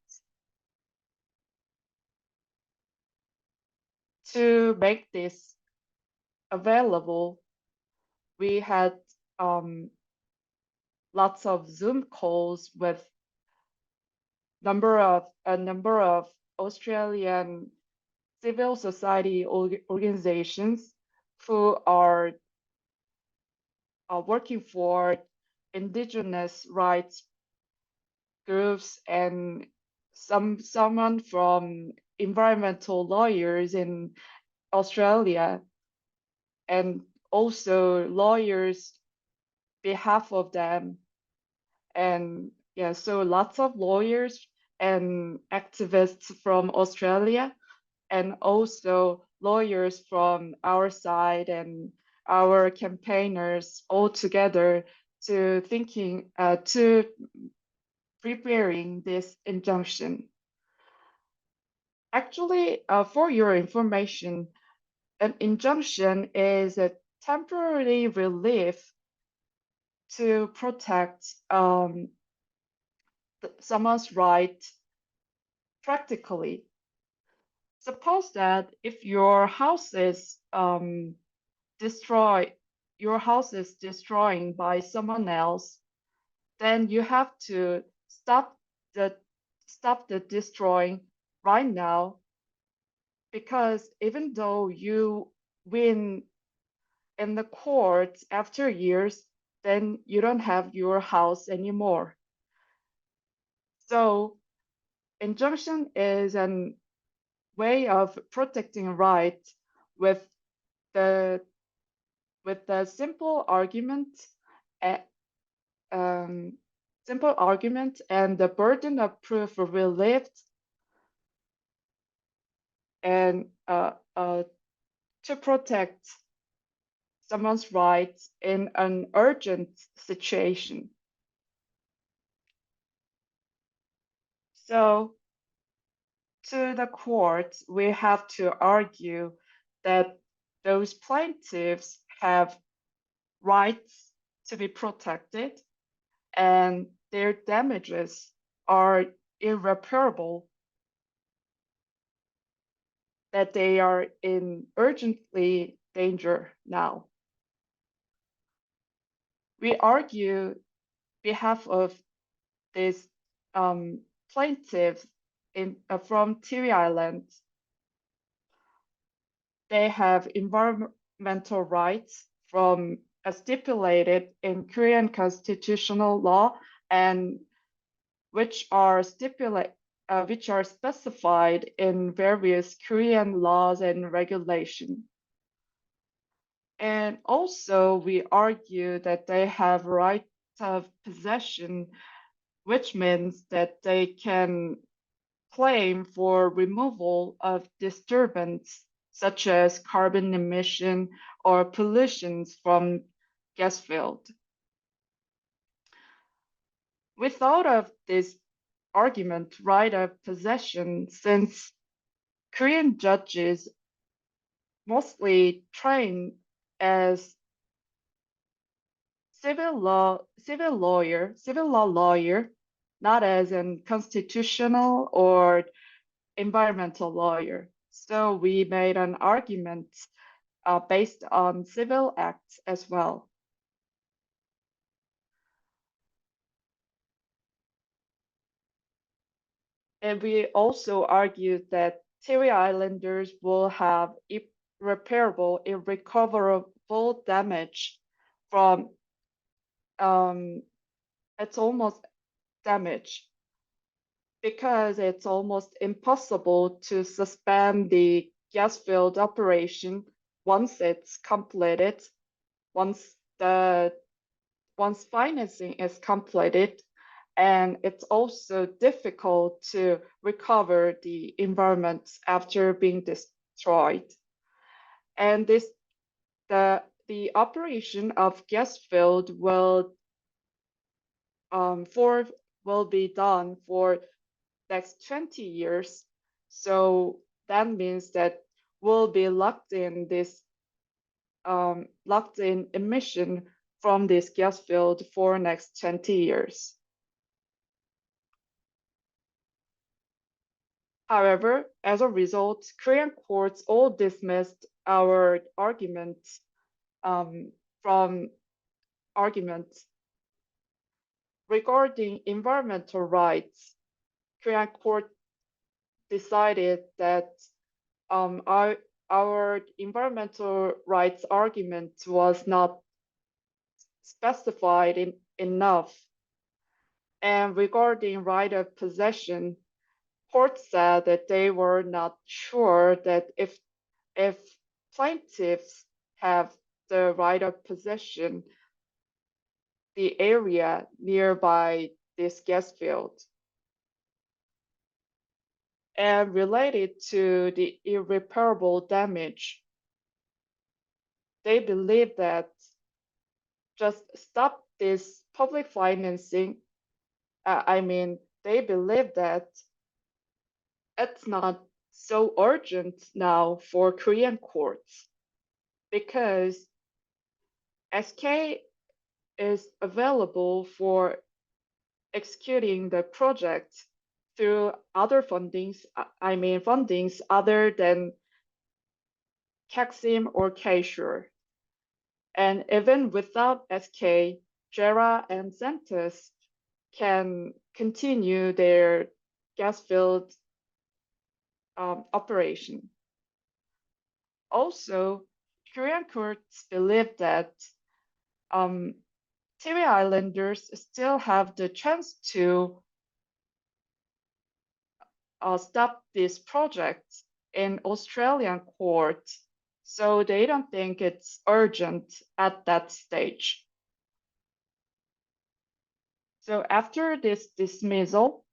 Speaker 5: To make this available, we had lots of Zoom calls with a number of Australian civil society organizations who are working for indigenous rights groups, and someone from environmental lawyers in Australia, and also lawyers behalf of them. And yeah, so lots of lawyers and activists from Australia, and also lawyers from our side and our campaigners all together to to preparing this injunction. Actually, for your information, an injunction is a temporary relief to protect someone's right practically. Suppose that if your house is destroying by someone else, then you have to stop the destroying right now, because even though you win in the courts after years, then you don't have your house anymore. So injunction is a way of protecting rights with the simple argument and the burden of proof relieved, and to protect someone's rights in an urgent situation. So to the court, we have to argue that those plaintiffs have rights to be protected and their damages are irreparable, that they are in urgently danger now. We argue behalf of these plaintiffs from Tiri Island. They have environmental rights as stipulated in Korean constitutional law, and which are specified in various Korean laws and regulations. And also we argue that they have right of possession, which means that they can claim for removal of disturbance such as carbon emission or pollutions from gas field. We thought of this argument, right of possession, since Korean judges mostly trained as civil law lawyer, not as a constitutional or environmental lawyer. So we made an argument based on civil acts as well. And we also argued that Tiri Islanders will have irreparable, irrecoverable damage from it's almost damage, because it's almost impossible to suspend the gas field operation once it's completed, once financing is completed, and it's also difficult to recover the environment after being destroyed. And the operation of gas field will be done for next 20 years. So that means that we'll be locked in emission from this gas field for next 20 years. However, as a result, Korean courts all dismissed our arguments regarding environmental rights. Korean court decided that our environmental rights argument was not specified enough. And regarding right of possession, court said that they were not sure that if plaintiffs have the right of possession, the area nearby this gas field. And related to the irreparable damage, they believe that just stop this public financing. They believe that it's not so urgent now for Korean courts because SK is available for executing the project through other fundings other than KAXIM or K-SURE. And even without SK, JERA and Centus can continue their gas field operation. Also, Korean courts believe that TV Islanders still have the chance to stop this project in Australian court, so they don't think it's urgent at that stage. So after this dismissal,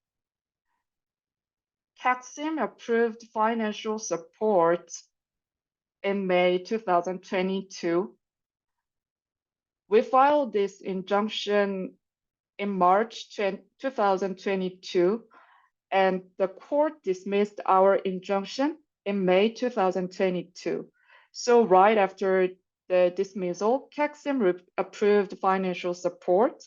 Speaker 5: KAXIM approved financial support in May 2022. We filed this injunction in March 2022, and the court dismissed our injunction in May 2022. So right after the dismissal, KAXIM approved financial support.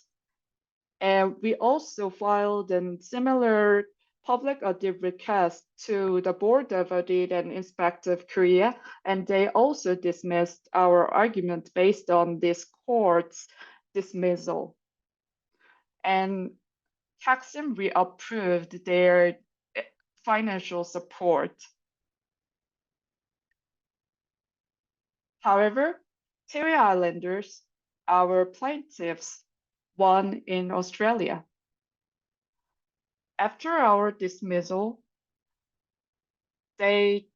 Speaker 5: And we also filed a similar public audit request to the Board of Audit and Inspection of Korea, and they also dismissed our argument based on this court's dismissal. And KAXIM reapproved their financial support. However, TV Islanders, our plaintiffs, won in Australia. After our dismissal, they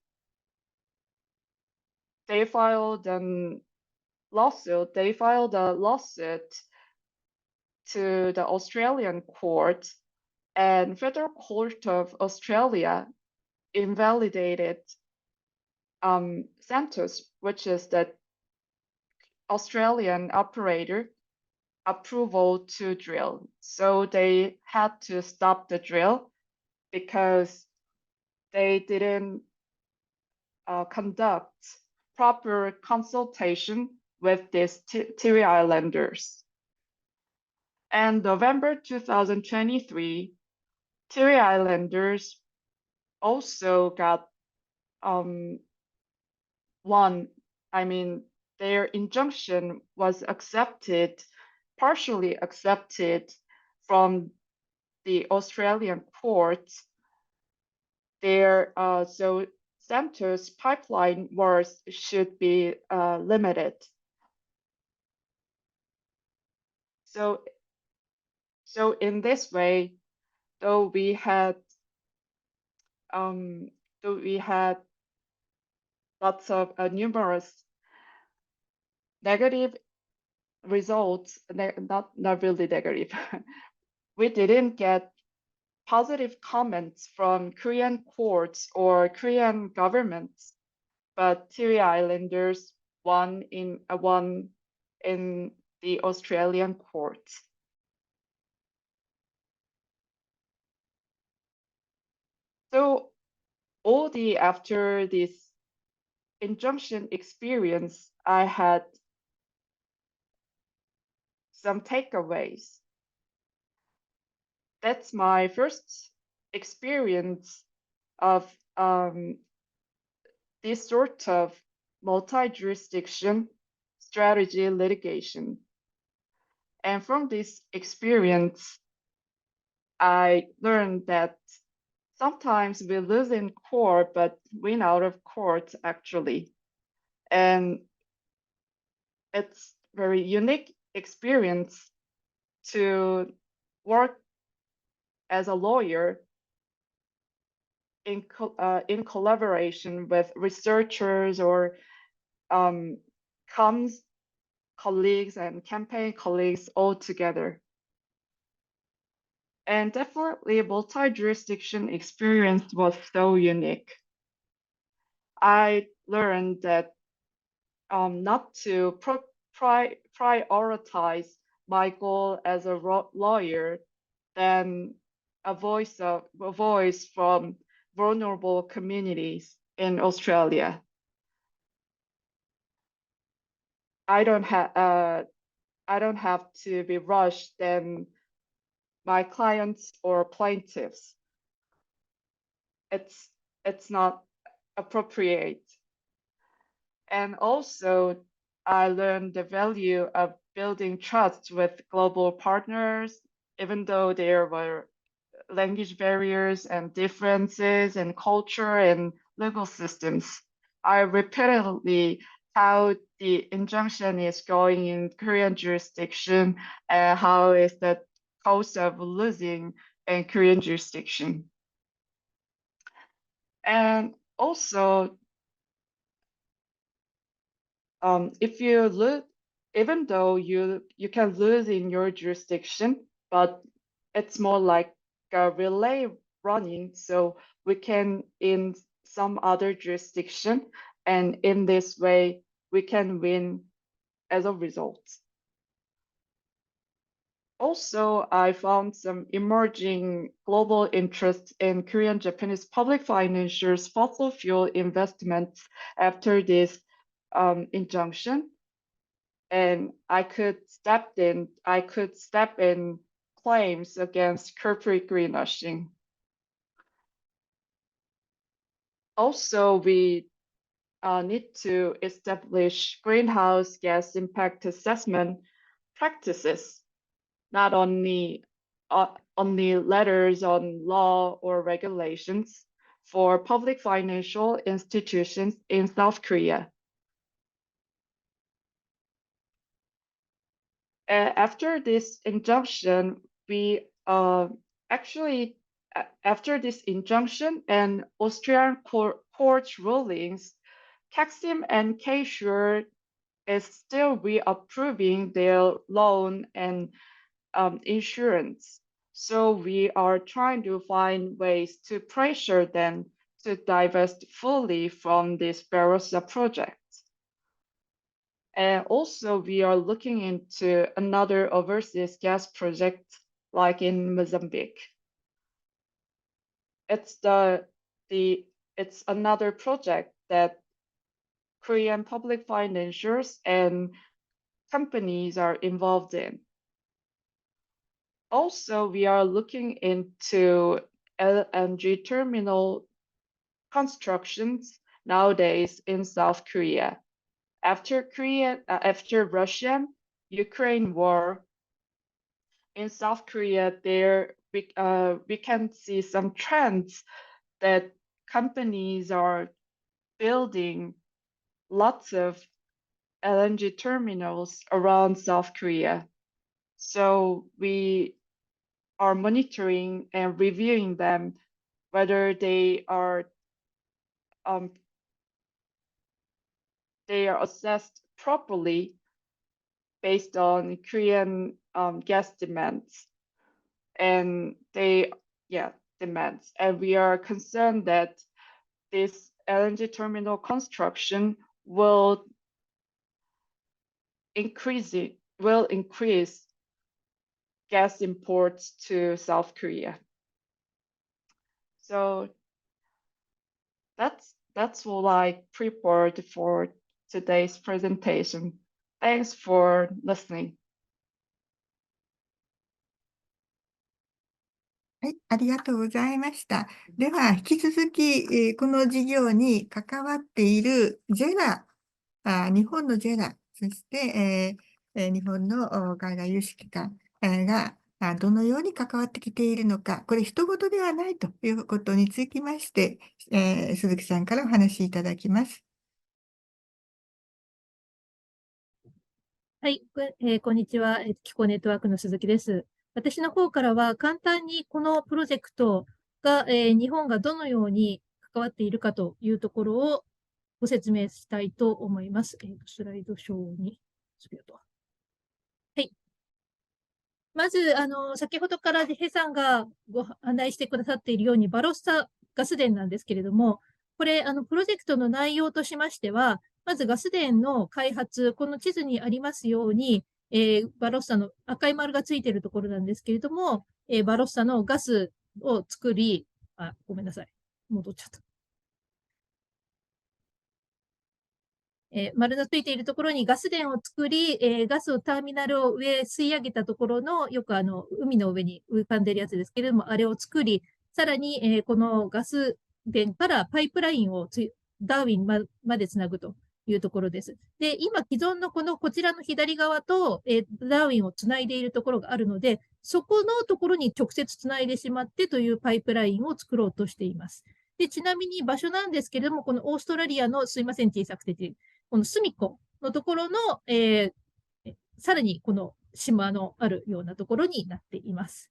Speaker 5: filed a lawsuit. They filed a lawsuit to the Australian court, and Federal Court of Australia invalidated Centus, which is the Australian operator, approval to drill. So they had to stop the drill because they didn't conduct proper consultation with these TV Islanders. And November 2023, TV Islanders also got their injunction was partially accepted from the Australian court. So Centus pipeline work should be limited. So in this way, though we had lots of numerous negative results, not really negative. We didn't get positive comments from Korean courts or Korean governments, but TV Islanders won in the Australian courts. So after this injunction experience, I had some takeaways. That's my first experience of this sort of multi-jurisdiction strategy litigation. And from this experience, I learned that sometimes we lose in court, but win out of court, actually. And it's very unique experience to work as a lawyer in collaboration with researchers or comms colleagues and campaign colleagues all together. And definitely multi-jurisdiction experience was so unique. I learned that not to prioritize my goal as a lawyer than a voice from vulnerable communities in Australia. I don't have to be rushed than my clients or plaintiffs. It's not appropriate. And also, I learned the value of building trust with global partners, even though there were language barriers and differences in culture and legal systems. I repeatedly how the injunction is going in Korean jurisdiction and how is the cost of losing in Korean jurisdiction. And also, if you lose, even though you can lose in your jurisdiction, but it's more like a relay running, so we can in some other jurisdiction, and in this way we can win as a result. Also, I found some emerging global interest in Korean-Japanese public financiers' fossil fuel investments after this injunction, and I could step in claims against corporate greenwashing. Also, we need to establish greenhouse gas impact assessment practices, not only letters on law or regulations for public financial institutions in South Korea. After this injunction, after this injunction and Austrian court rulings, Kaksim and K-Sure is still reapproving their loan and insurance. So we are trying to find ways to pressure them to divest fully from this Barossa project. And also we are looking into another overseas gas project like in Mozambique. It's another project that Korean public financiers and companies are involved in. Also, we are looking into LNG terminal constructions nowadays in South Korea. After Russian-Ukraine war in South Korea, we can see some trends that companies are building lots of LNG terminals around South Korea. So we are monitoring and reviewing them, whether they are assessed properly based on Korean gas demands, and demands. And we are concerned that this LNG terminal construction will increase gas imports to South Korea. So that's all I prepared for today's presentation. Thanks for listening.
Speaker 2: はい、ありがとうございました。では、引き続き、この事業に関わっている日本のJERA、そして、日本の海外融資機関がどのように関わってきているのか、これ、人事ではないということにつきまして、鈴木さんからお話しいただきます。
Speaker 4: はい、こんにちは。気候ネットワークの鈴木です。私の方からは簡単にこのプロジェクトが、日本がどのように関わっているかというところをご説明したいと思います。スライドショーにすると。はい。まず、先ほどからジヘさんがご案内してくださっているように、バロッサガス田なんですけれども、これ、プロジェクトの内容としましては、まずガス田の開発、この地図にありますように、バロッサの赤い丸がついているところなんですけれども、バロッサのガスを作り、ごめんなさい。戻っちゃった。丸のついているところにガス田を作り、ガスをターミナルを上吸い上げたところの、よく海の上に浮かんでるやつですけれども、あれを作り、さらに、このガス田からパイプラインをダーウィンまでつなぐというところです。で、今既存のこちらの左側と、ダーウィンをつないでいるところがあるので、そこのところに直接つないでしまってというパイプラインを作ろうとしています。で、ちなみに場所なんですけれども、このオーストラリアの、すいません、小さくて、この隅っこのところの、さらにこの島のあるようなところになっています。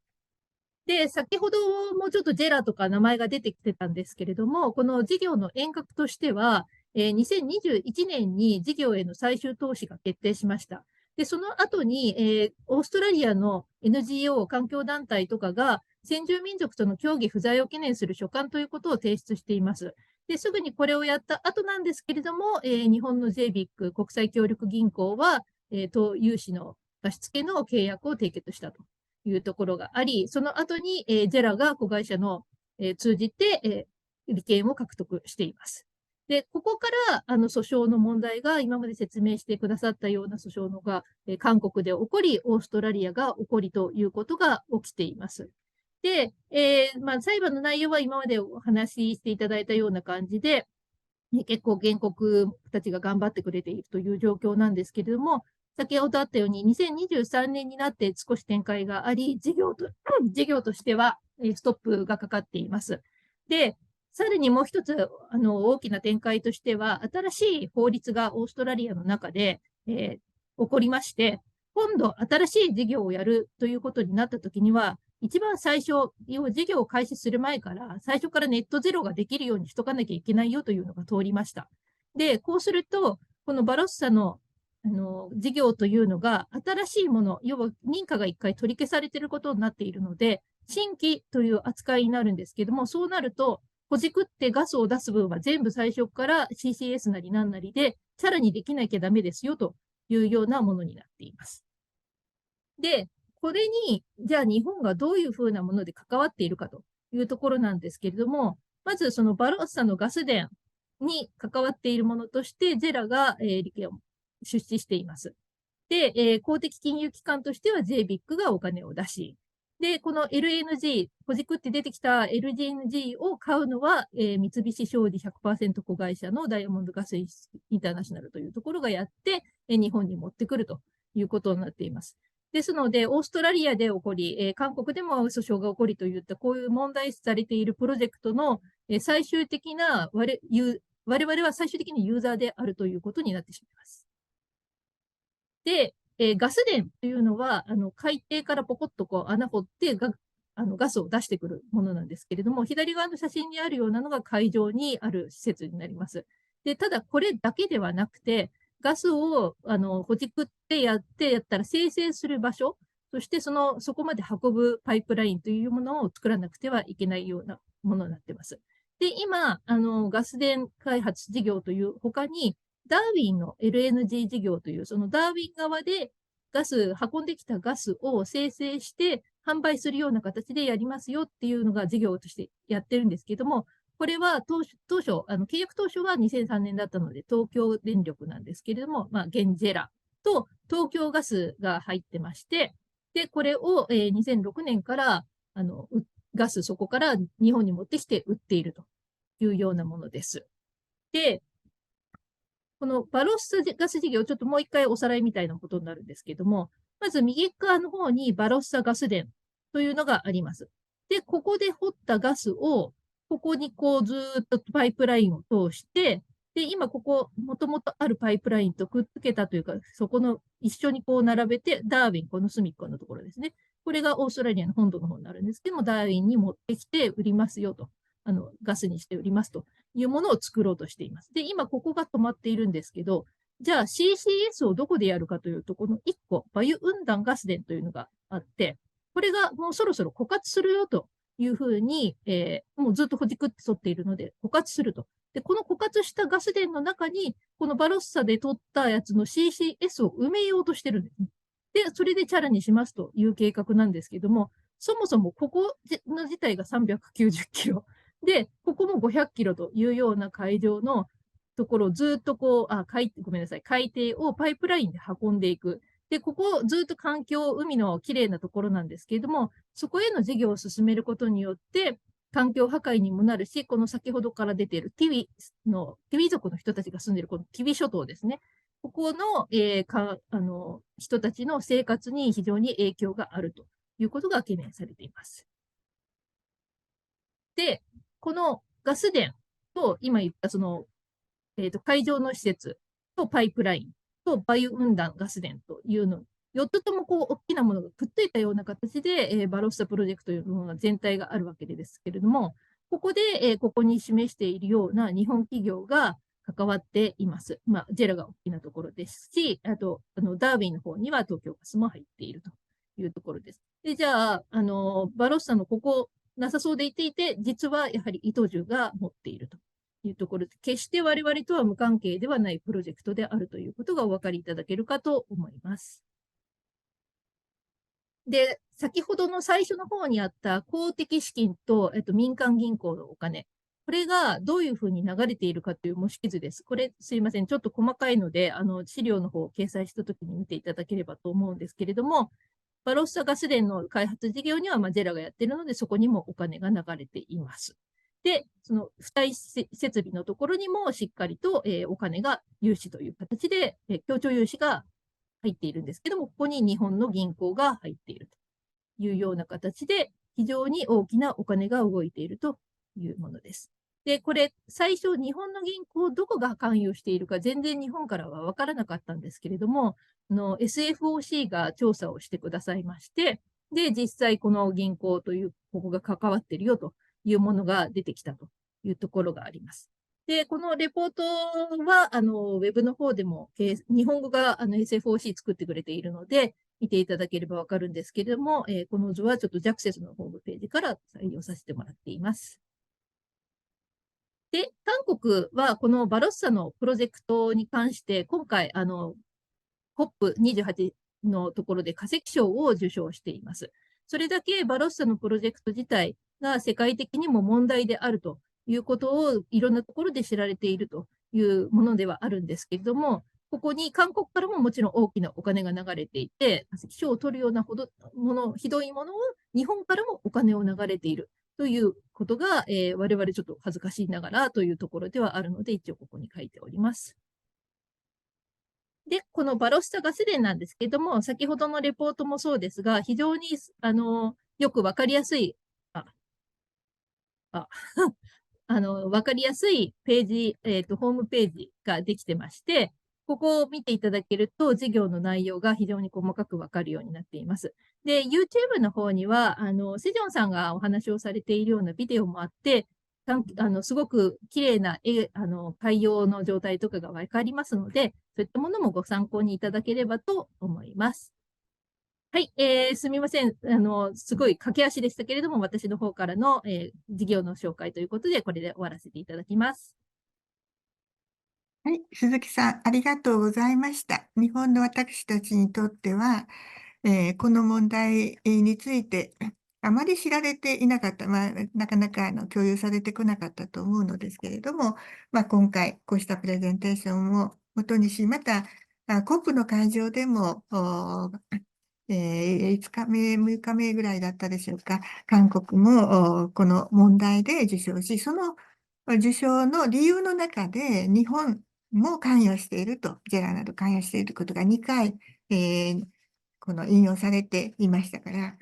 Speaker 4: で、先ほどもうちょっとジェラとか名前が出てきてたんですけれども、この事業の遠隔としては、2021年に事業への最終投資が決定しました。で、その後に、オーストラリアの NGO 環境団体とかが先住民族との協議不在を懸念する書簡ということを提出しています。で、すぐにこれをやった後なんですけれども、日本の JBIC 国際協力銀行は、融資の貸付の契約を締結したというところがあり、その後に、ジェラが子会社の、通じて、利権を獲得しています。で、ここから、訴訟の問題が今まで説明してくださったような訴訟のが、韓国で起こり、オーストラリアが起こりということが起きています。で、裁判の内容は今までお話ししていただいたような感じで、結構原告たちが頑張ってくれているという状況なんですけれども、先ほどあったように2023年になって少し展開があり、事業としてはストップがかかっています。で、さらにもう一つ、大きな展開としては、新しい法律がオーストラリアの中で、起こりまして、今度新しい事業をやるということになったときには、一番最初、事業を開始する前から、最初からネットゼロができるようにしとかなきゃいけないよというのが通りました。で、こうすると、このバロッサの事業というのが新しいもの、要は認可が一回取り消されていることになっているので、新規という扱いになるんですけども、そうなると、ほじくってガスを出す分は全部最初から CCS なりなんなりで、さらにできなきゃダメですよというようなものになっています。で、これに、じゃあ日本がどういうふうなもので関わっているかというところなんですけれども、まずそのバロッサのガス田に関わっているものとして、ジェラが、利権を出資しています。で、公的金融機関としては JBIC がお金を出し、で、この LNG、ほじくって出てきた LNG を買うのは、三菱商事 100% 子会社のダイヤモンドガスインターナショナルというところがやって、日本に持ってくるということになっています。ですので、オーストラリアで起こり、韓国でも訴訟が起こりといった、こういう問題視されているプロジェクトの、最終的な我々は最終的にユーザーであるということになってしまいます。で、ガス田というのは、海底からポコッとこう穴掘ってガスを出してくるものなんですけれども、左側の写真にあるようなのが海上にある施設になります。で、ただこれだけではなくて、ガスをほじくってやったら生成する場所、そしてそこまで運ぶパイプラインというものを作らなくてはいけないようなものになっています。で、今、ガス田開発事業という他に、ダーウィンの LNG 事業という、そのダーウィン側で運んできたガスを生成して販売するような形でやりますよっていうのが事業としてやってるんですけども、これは当初、契約当初は2003年だったので、東京電力なんですけれども、現ジェラと東京ガスが入ってまして、で、これを、2006年から、ガスそこから日本に持ってきて売っているというようなものです。で、このバロッサガス事業、ちょっともう一回おさらいみたいなことになるんですけども、まず右側の方にバロッサガス田というのがあります。で、ここで掘ったガスを、ここにこうずっとパイプラインを通して、で、今ここ、もともとあるパイプラインとくっつけたというか、そこの一緒にこう並べて、ダーウィン、この隅っこのところですね。これがオーストラリアの本土の方になるんですけども、ダーウィンに持ってきて売りますよと。ガスにして売りますというものを作ろうとしています。で、今ここが止まっているんですけど、じゃあ CCS をどこでやるかというと、この1個、バユウンダンガス田というのがあって、これがもうそろそろ枯渇するよというふうに、もうずっとほじくって沿っているので、枯渇するとで、この枯渇したガス田の中に、このバロッサで取ったやつの CCS を埋めようとしてるんですね。で、それでチャラにしますという計画なんですけども、そもそもここの自体が390キロ。で、ここも500キロというような海上のところをずっとごめんなさい、海底をパイプラインで運んでいく。で、ここずっと海のきれいなところなんですけれども、そこへの事業を進めることによって、環境破壊にもなるし、この先ほどから出ているティウィ族の人たちが住んでいるこのティウィ諸島ですね。ここの、人たちの生活に非常に影響があるということが懸念されています。で、このガス田と今言った海上の施設とパイプラインとバイオ運断ガス田というの、4つとも大きなものがくっついたような形で、バロッサプロジェクトというものが全体があるわけですけれども、ここで、ここに示しているような日本企業が関わっています。ジェラが大きなところですし、あと、ダーウィンの方には東京ガスも入っているというところです。で、じゃあ、バロッサのここなさそうで言っていて、実はやはり伊藤忠が持っているというところで、決して我々とは無関係ではないプロジェクトであるということがお分かりいただけるかと思います。で、先ほどの最初の方にあった公的資金と、民間銀行のお金、これがどういうふうに流れているかという模式図です。これ、すいません。ちょっと細かいので、資料の方を掲載したときに見ていただければと思うんですけれども、バロッサガス田の開発事業には、ジェラがやっているので、そこにもお金が流れています。で、その付帯設備のところにもしっかりと、お金が融資という形で、協調融資が入っているんですけども、ここに日本の銀行が入っているというような形で、非常に大きなお金が動いているというものです。で、これ、最初、日本の銀行、どこが関与しているか、全然日本からは分からなかったんですけれども、SFOC が調査をしてくださいまして、で、実際、この銀行という、ここが関わっているよというものが出てきたというところがあります。で、このレポートは、ウェブの方でも、日本語がSFOC 作ってくれているので、見ていただければわかるんですけれども、この図はちょっとジャクセスのホームページから採用させてもらっています。で、韓国はこのバロッサのプロジェクトに関して、今回、COP28 のところで化石賞を受賞しています。それだけバロッサのプロジェクト自体が世界的にも問題であるということをいろんなところで知られているというものではあるんですけれども、ここに韓国からももちろん大きなお金が流れていて、化石賞を取るようなひどいものを日本からもお金を流れているということが、我々ちょっと恥ずかしいながらというところではあるので、一応ここに書いております。で、このバロッサガス田なんですけども、先ほどのレポートもそうですが、非常に、よくわかりやすい、わかりやすいページ、ホームページができてまして、ここを見ていただけると、事業の内容が非常に細かくわかるようになっています。で、YouTube の方には、セジョンさんがお話をされているようなビデオもあって、すごく綺麗な海洋の状態とかがわかりますので、そういったものもご参考にいただければと思います。はい、すみません。すごい駆け足でしたけれども、私の方からの、事業の紹介ということで、これで終わらせていただきます。
Speaker 2: はい、鈴木さん、ありがとうございました。日本の私たちにとっては、この問題についてあまり知られていなかった、なかなか共有されてこなかったと思うのですけれども、今回、こうしたプレゼンテーションをもとにし、また、COP の会場でも、5日目、6日目ぐらいだったでしょうか、韓国もこの問題で受賞し、その受賞の理由の中で、日本も関与していると、ジェラなど関与していることが2回、この引用されていましたから、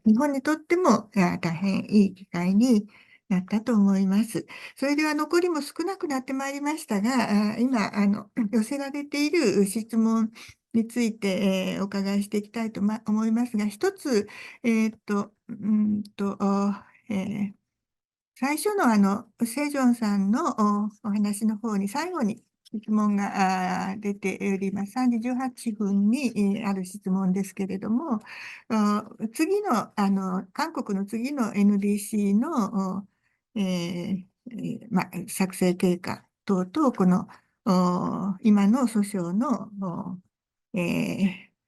Speaker 2: 日本にとっても大変いい機会になったと思います。それでは残りも少なくなってまいりましたが、今、寄せられている質問について、お伺いしていきたいと思いますが、一つ、最初のセジョンさんのお話の方に最後に質問が出ております。3時18分にある質問ですけれども、次の、韓国の次の NDC の、作成経過等々、この今の訴訟の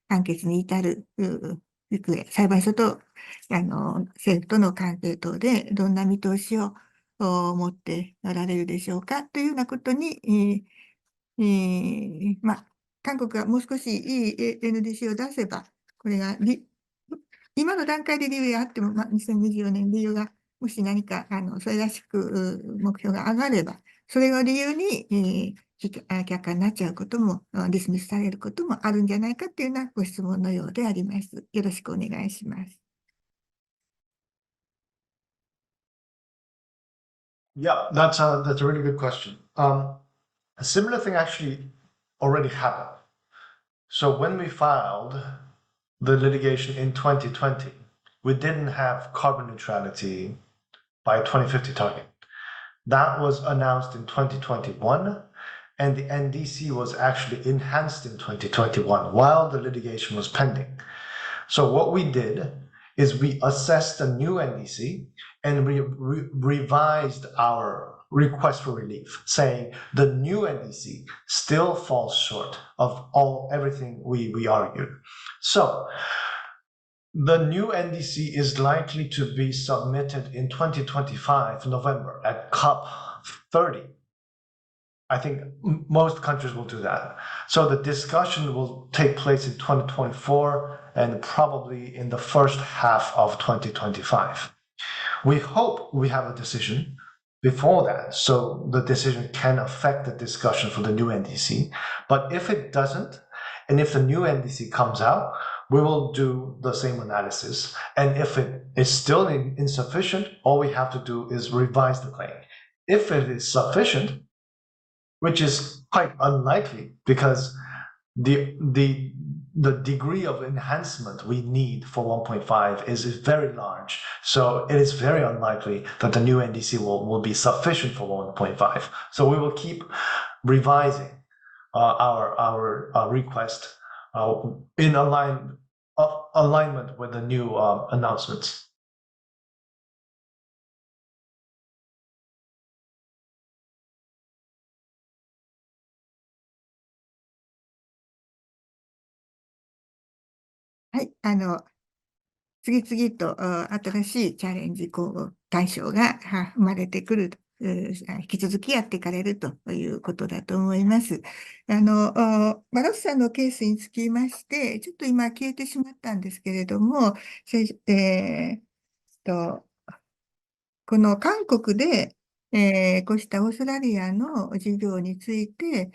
Speaker 2: 判決に至る行方、裁判所と政府との関係等でどんな見通しを持っておられるでしょうかというようなことに、韓国がもう少しいい NDC を出せば、これが今の段階で理由があっても、2024年理由がもし何かそれらしく目標が上がれば、それを理由に却下になっちゃうことも、ディスミスされることもあるんじゃないかというようなご質問のようであります。よろしくお願いします。
Speaker 3: Yeah, that's a really good question. A similar thing actually already happened. So when we filed the litigation in 2020, we didn't have carbon neutrality by 2050 target. That was announced in 2021, and the NDC was actually enhanced in 2021 while the litigation was pending. So what we did is we assessed a new NDC and we revised our request for relief, saying the new NDC still falls short of everything we argued. So the new NDC is likely to be submitted in 2025 November at COP30. I think most countries will do that. So the discussion will take place in 2024 and probably in the first half of 2025. We hope we have a decision before that, so the decision can affect the discussion for the new NDC. But if it doesn't, and if the new NDC comes out, we will do the same analysis. And if it is still insufficient, all we have to do is revise the claim. If it is sufficient, which is quite unlikely because the degree of enhancement we need for 1.5 is very large. So it is very unlikely that the new NDC will be sufficient for 1.5. So we will keep revising our request in alignment with the new announcements.
Speaker 2: はい、次々と新しいチャレンジ対象が生まれてくる、引き続きやっていかれるということだと思います。バロッサのケースにつきまして、ちょっと今消えてしまったんですけれども、この韓国で、こうしたオーストラリアの事業について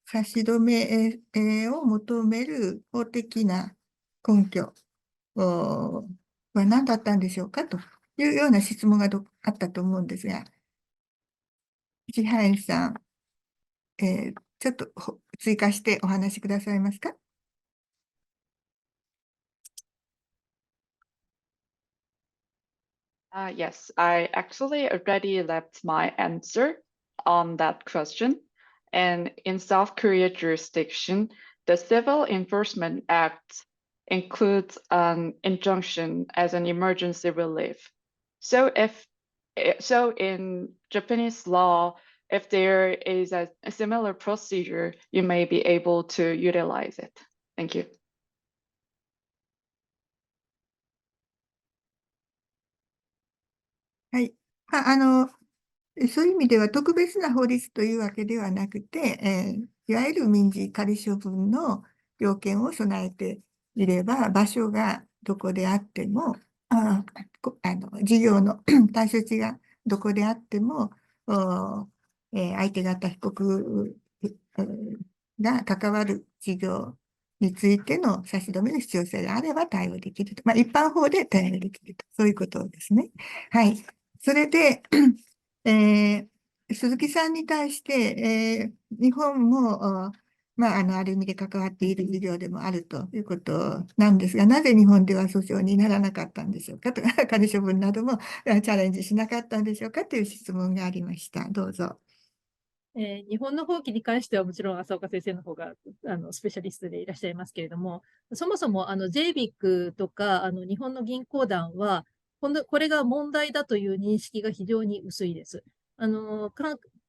Speaker 2: 差し止めを求める法的な根拠は何だったんでしょうかというような質問があったと思うんですが、ジハエンさん、ちょっと追加してお話しくださいますか。
Speaker 5: Yes, I actually already left my answer on that question. And in South Korea jurisdiction, the Civil Enforcement Act includes an injunction as an emergency relief. So in Japanese law, if there is a similar procedure, you may be able to utilize it. Thank you.
Speaker 2: はい。そういう意味では特別な法律というわけではなくて、いわゆる民事仮処分の要件を備えていれば、場所がどこであっても、事業の対象地がどこであっても、相手方被告が関わる事業についての差し止めの必要性があれば対応できると。一般法で対応できると。そういうことですね。はい。それで、鈴木さんに対して、日本も、ある意味で関わっている事業でもあるということなんですが、なぜ日本では訴訟にならなかったんでしょうかと、仮処分などもチャレンジしなかったんでしょうかという質問がありました。どうぞ。
Speaker 4: 日本の法規に関してはもちろん浅岡先生の方がスペシャリストでいらっしゃいますけれども、そもそもJBIC とか日本の銀行団はこれが問題だという認識が非常に薄いです。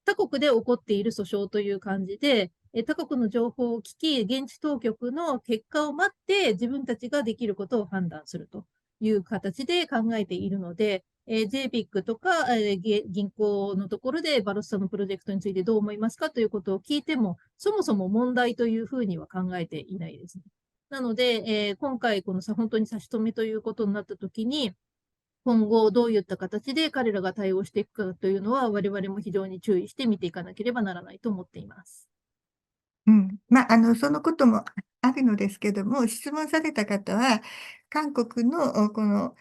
Speaker 4: 他国で起こっている訴訟という感じで、他国の情報を聞き、現地当局の結果を待って、自分たちができることを判断するという形で考えているので、JPIC とか、銀行のところでバロッサのプロジェクトについてどう思いますかということを聞いても、そもそも問題というふうには考えていないですね。なので、今回この本当に差し止めということになったときに、今後どういった形で彼らが対応していくかというのは、我々も非常に注意して見ていかなければならないと思っています。
Speaker 2: そのこともあるのですけども、質問された方は、韓国のこの、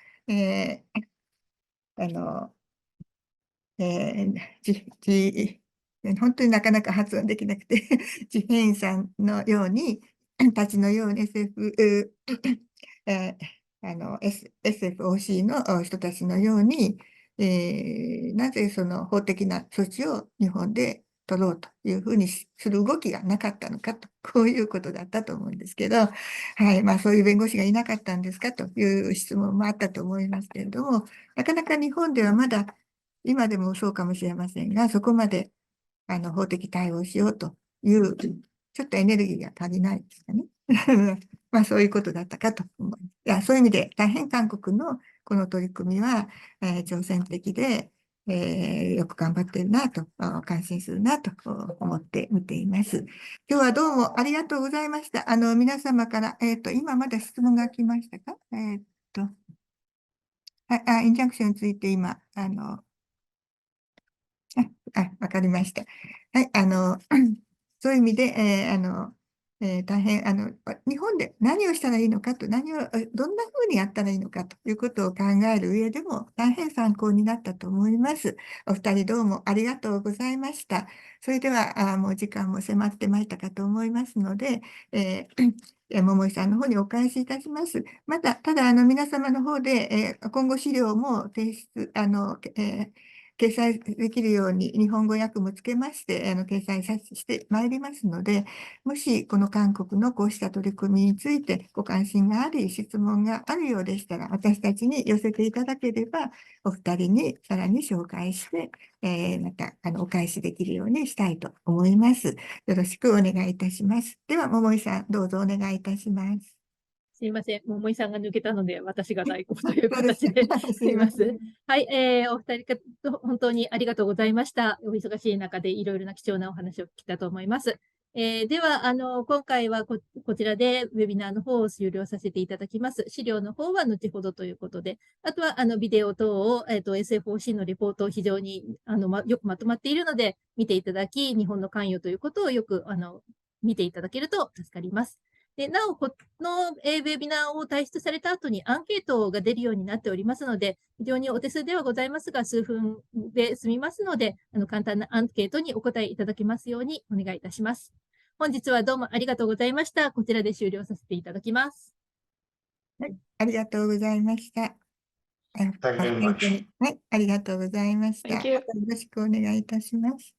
Speaker 2: 本当になかなか発音できなくて、ジヘインさんのように、たちのように SFOC の人たちのように、なぜその法的な措置を日本で取ろうというふうにする動きがなかったのかと、こういうことだったと思うんですけど、はい、そういう弁護士がいなかったんですかという質問もあったと思いますけれども、なかなか日本ではまだ、今でもそうかもしれませんが、そこまで法的対応をしようという、ちょっとエネルギーが足りないですかね。そういうことだったかと思います。そういう意味で、大変韓国のこの取り組みは、挑戦的で、よく頑張っているなと、感心するなと思って見ています。今日はどうもありがとうございました。皆様から、今まだ質問が来ましたか？インジャンクションについて今、わかりました。はい、そういう意味で、大変、日本で何をしたらいいのかと、どんなふうにやったらいいのかということを考える上でも、大変参考になったと思います。お二人どうもありがとうございました。それでは、もう時間も迫ってまいったかと思いますので、桃井さんの方にお返しいたします。また、ただ、皆様の方で、今後資料も提出、掲載できるように日本語訳もつけまして、掲載してまいりますので、もしこの韓国のこうした取り組みについてご関心があり、質問があるようでしたら、私たちに寄せていただければ、お二人にさらに紹介して、またお返しできるようにしたいと思います。よろしくお願いいたします。では、桃井さん、どうぞお願いいたします。
Speaker 4: すいません。桃井さんが抜けたので、私が代行という形で
Speaker 2: す
Speaker 4: すいません。
Speaker 2: ん。
Speaker 4: はい、お二人本当にありがとうございました。お忙しい中でいろいろな貴重なお話を聞きたと思います。では、今回はこちらでウェビナーの方を終了させていただきます。資料の方は後ほどということで、あとは、ビデオ等を、SFOC のレポートを非常に、よくまとまっているので、見ていただき、日本の関与ということをよく、見ていただけると助かります。でなお、このウェビナーを退出された後にアンケートが出るようになっておりますので、非常にお手数ではございますが、数分で済みますので、簡単なアンケートにお答えいただけますようにお願いいたします。本日はどうもありがとうございました。こちらで終了させていただきます。
Speaker 2: はい、ありがとうございました。
Speaker 3: Thank you very much.
Speaker 2: はい、ありがとうございました。
Speaker 5: Thank you.
Speaker 2: よろしくお願いいたします。